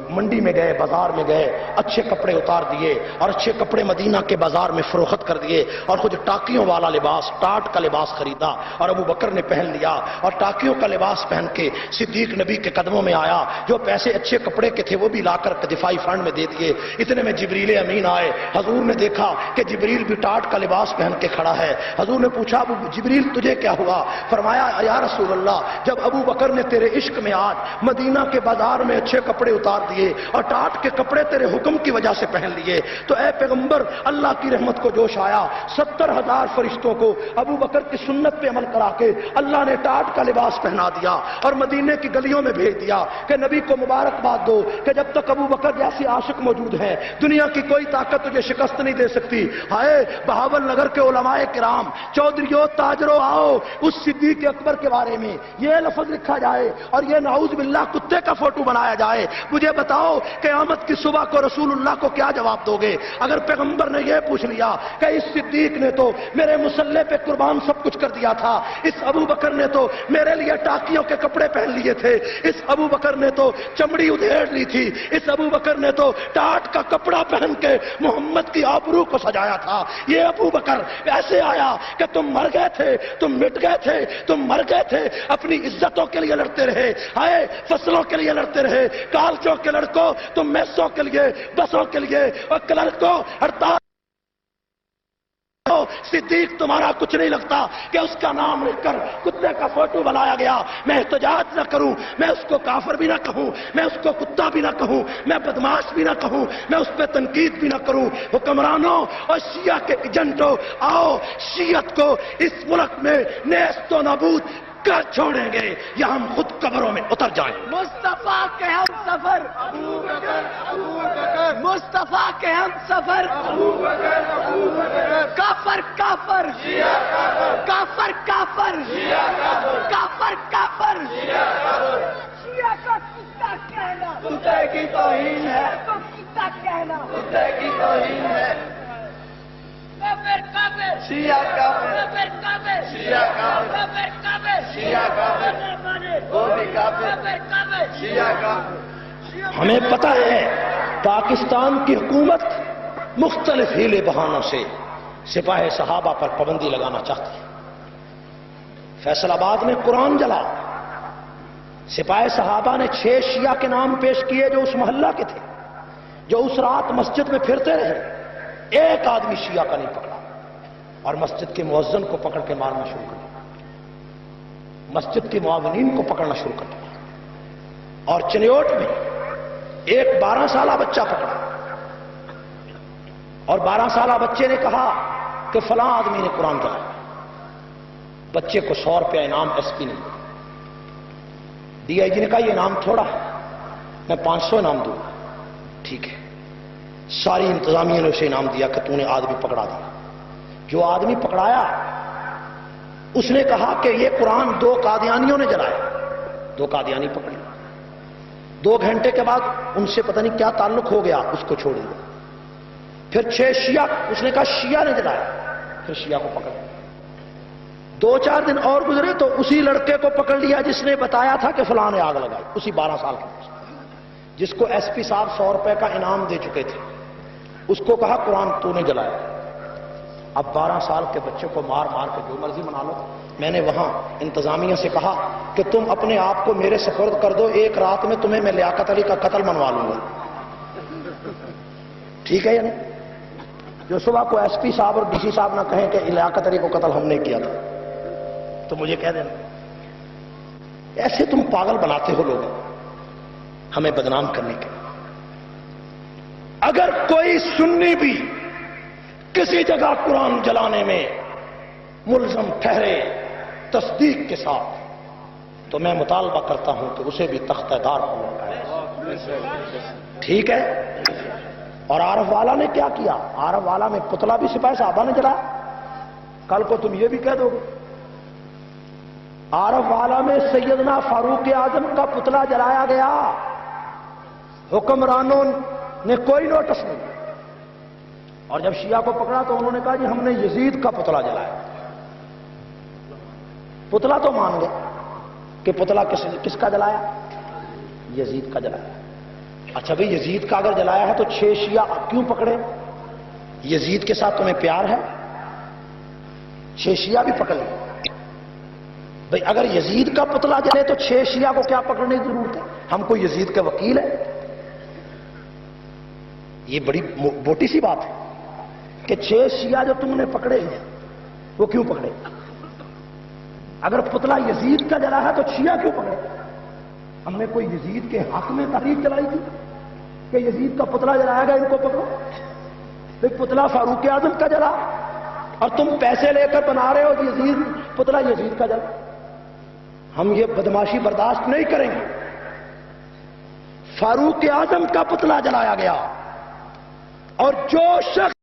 منڈی میں گئے، بازار میں گئے، اچھے کپڑے اتار دیے اور اچھے کپڑے مدینہ کے بازار میں فروخت کر دیے اور خود ٹاکیوں والا لباس، ٹاٹ کا لباس خریدا اور ابو بکر نے پہن لیا اور ٹاکیوں کا لباس پہن کے صدیق نبی کے قدموں میں آیا، جو پیسے اچھے کپڑے کے تھے وہ بھی لا کر دفاعی فنڈ میں دے دیے۔ اتنے میں جبریل امین آئے، حضور نے دیکھا کہ جبریل بھی ٹاٹ کا لباس پہن کے کھڑا ہے۔ حضور نے پوچھا ابو جبریل تجھے کیا ہوا؟ فرمایا یا رسول اللہ جب ابو بکر نے تیرے عشق میں آج مدینہ کے بازار میں اچھے کپڑے اتار دیے اور ٹاٹ کے کپڑے تیرے حکم کی وجہ سے پہن لیے تو اے پیغمبر اللہ کی رحمت کو جوش آیا، 70,000 فرشتوں کو ابو بکر کی سنت پہ عمل کرا کے اللہ نے ٹاٹ کا لباس پہنا دیا اور مدینے کی گلیوں میں بھیج دیا کہ نبی کو مبارکباد دو کہ جب تک ابو بکر جیسی عاشق موجود ہے دنیا کی کوئی طاقت تجھے شکست نہیں دے سکتی۔ ہائے بہاول نگر کے علماء کرام، چودھریوں، تاجروں، آؤ اس صدیق اکبر کے بارے میں یہ لفظ لکھا جائے اور یہ نعوذ باللہ کتے کا فوٹو بنایا جائے۔ مجھے بتاؤ قیامت کی صبح کو رسول اللہ کو کیا جواب دو گے اگر پیغمبر نے یہ پوچھ لیا کہ اس صدیق نے تو میرے مسلح پہ قربان سب کچھ کر دیا تھا، اس ابو بکر نے تو میرے لیے ٹاکیوں کے کپڑے پہن لیے تھے، اس ابو بکر نے تو چمڑی ادھیڑ لی تھی، اس ابو بکر نے تو ٹاٹ کا کپڑا پہن کے محمد کی آبرو کو سجایا تھا، یہ ابو بکر ایسے آیا کہ تم مر گئے تھے، تم مٹ گئے تھے، تم مر گئے تھے، اپنی عزتوں کے لیے لڑتے رہے، آئے فصلوں کے لیے لڑتے رہے، کالچوں کے لڑکوں تم میسوں کے لیے، بسوں کے لیے اور کلرکوں ہڑتال۔ صدیق تمہارا کچھ نہیں لگتا کہ اس کا نام لکھ کر کتے کا فوٹو بنایا گیا، میں احتجاج نہ کروں، میں اس کو کافر بھی نہ کہوں، میں اس کو کتا بھی نہ کہوں، میں بدماش بھی نہ کہوں، میں اس پہ تنقید بھی نہ کروں۔ حکمرانوں اور شیعہ کے ایجنٹوں آؤ شیعت کو اس ملک میں نیست و نابود کر چھوڑیں گے یا ہم خود قبروں میں اتر جائیں۔ مصطفیٰ کے ہم سفر مصطفیٰ کے ہم سفر کافر کافر کافر کافر کافر کافر شیعہ کا کتا کہنا کتے کی توہین ہے، کتا کہنا کتے کی توہین ہے۔ کافر کافر شیعہ کافر کافر کافر شیعہ کافر کافر کافر شیعہ کافر وہ بھی کافر کافر شیعہ کافر۔ ہمیں پتہ ہے پاکستان کی حکومت مختلف ہیلے بہانوں سے سپاہ صحابہ پر پابندی لگانا چاہتی ہے۔ فیصل آباد میں قرآن جلا، سپاہ صحابہ نے 6 شیعہ کے نام پیش کیے جو اس محلہ کے تھے، جو اس رات مسجد میں پھرتے رہے، ایک آدمی شیعہ کا نہیں پکڑا اور مسجد کے مؤذن کو پکڑ کے مارنا شروع کر دیا، مسجد کے معاونین کو پکڑنا شروع کر دیا، اور چنیوٹ میں ایک 12 سالہ بچہ پکڑا اور 12 سالہ بچے نے کہا کہ فلاں آدمی نے قرآن جلایا، بچے کو 100 روپیہ انعام ایس پی نے ڈی آئی جی نے کہا یہ انعام تھوڑا ہے، میں 500 انعام دوں گا۔ ٹھیک ہے، ساری انتظامیہ نے اسے انعام دیا کہ تو نے آدمی پکڑا دیا۔ جو آدمی پکڑایا اس نے کہا کہ یہ قرآن 2 قادیانیوں نے جلایا، 2 قادیانی پکڑے، 2 گھنٹے کے بعد ان سے پتہ نہیں کیا تعلق ہو گیا، اس کو چھوڑ دیا۔ پھر 6 شیعہ، اس نے کہا شیعہ نے جلایا، پھر شیعہ کو پکڑ لیا۔ 2-4 دن اور گزرے تو اسی لڑکے کو پکڑ لیا جس نے بتایا تھا کہ فلاں نے آگ لگائی، اسی 12 سال کے جس کو ایس پی صاحب 100 روپے کا انعام دے چکے تھے، اس کو کہا قرآن تو نے جلایا۔ اب 12 سال کے بچے کو مار مار کے جو مرضی منا لو. میں نے وہاں انتظامیہ سے کہا کہ تم اپنے آپ کو میرے سپرد کر دو، ایک رات میں تمہیں میں لیاقت علی کا قتل منوا لوں گا. ٹھیک ہے یا نہیں؟ جو صبح کو ایس پی صاحب اور ڈی سی صاحب نہ کہیں کہ لیاقت علی کو قتل ہم نے کیا تھا تو مجھے کہہ دینا. ایسے تم پاگل بناتے ہو لوگ ہمیں بدنام کرنے کے. اگر کوئی سنی بھی کسی جگہ قرآن جلانے میں ملزم ٹھہرے تصدیق کے ساتھ تو میں مطالبہ کرتا ہوں کہ اسے بھی تختہ دار کو لٹکائے. ٹھیک ہے؟ اور عارف والا نے کیا کیا؟ عارف والا میں پتلا بھی سپاہی صحابہ نے جلایا. کل کو تم یہ بھی کہہ دو گے. عارف والا میں سیدنا فاروق اعظم کا پتلا جلایا گیا، حکمرانوں نے کوئی نوٹس نہیں. اور جب شیعہ کو پکڑا تو انہوں نے کہا جی ہم نے یزید کا پتلا جلایا. پتلا تو مان گئے کہ پتلا کس کا جلایا؟ یزید کا جلایا. اچھا بھئی یزید کا اگر جلایا ہے تو 6 شیعہ کیوں پکڑے؟ یزید کے ساتھ تمہیں پیار ہے؟ 6 شیعہ بھی پکڑ لیں. بھئی اگر یزید کا پتلا جلے تو 6 شیعہ کو کیا پکڑنے کی ضرورت ہے؟ ہم کو یزید کے وکیل ہے. یہ بڑی موٹی سی بات ہے کہ 6 شیعہ جو تم نے پکڑے ہیں وہ کیوں پکڑے؟ اگر پتلا یزید کا جلا ہے تو شیعہ کیوں پکڑے؟ ہم نے کوئی یزید کے حق میں تحریک چلائی تھی کہ یزید کا پتلا جلایا گیا ان کو پکڑو؟ ایک پتلا فاروق اعظم کا جلا اور تم پیسے لے کر بنا رہے ہو یزید پتلا یزید کا جلا. ہم یہ بدماشی برداشت نہیں کریں گے. فاروق اعظم کا پتلا جلایا گیا اور جو شخص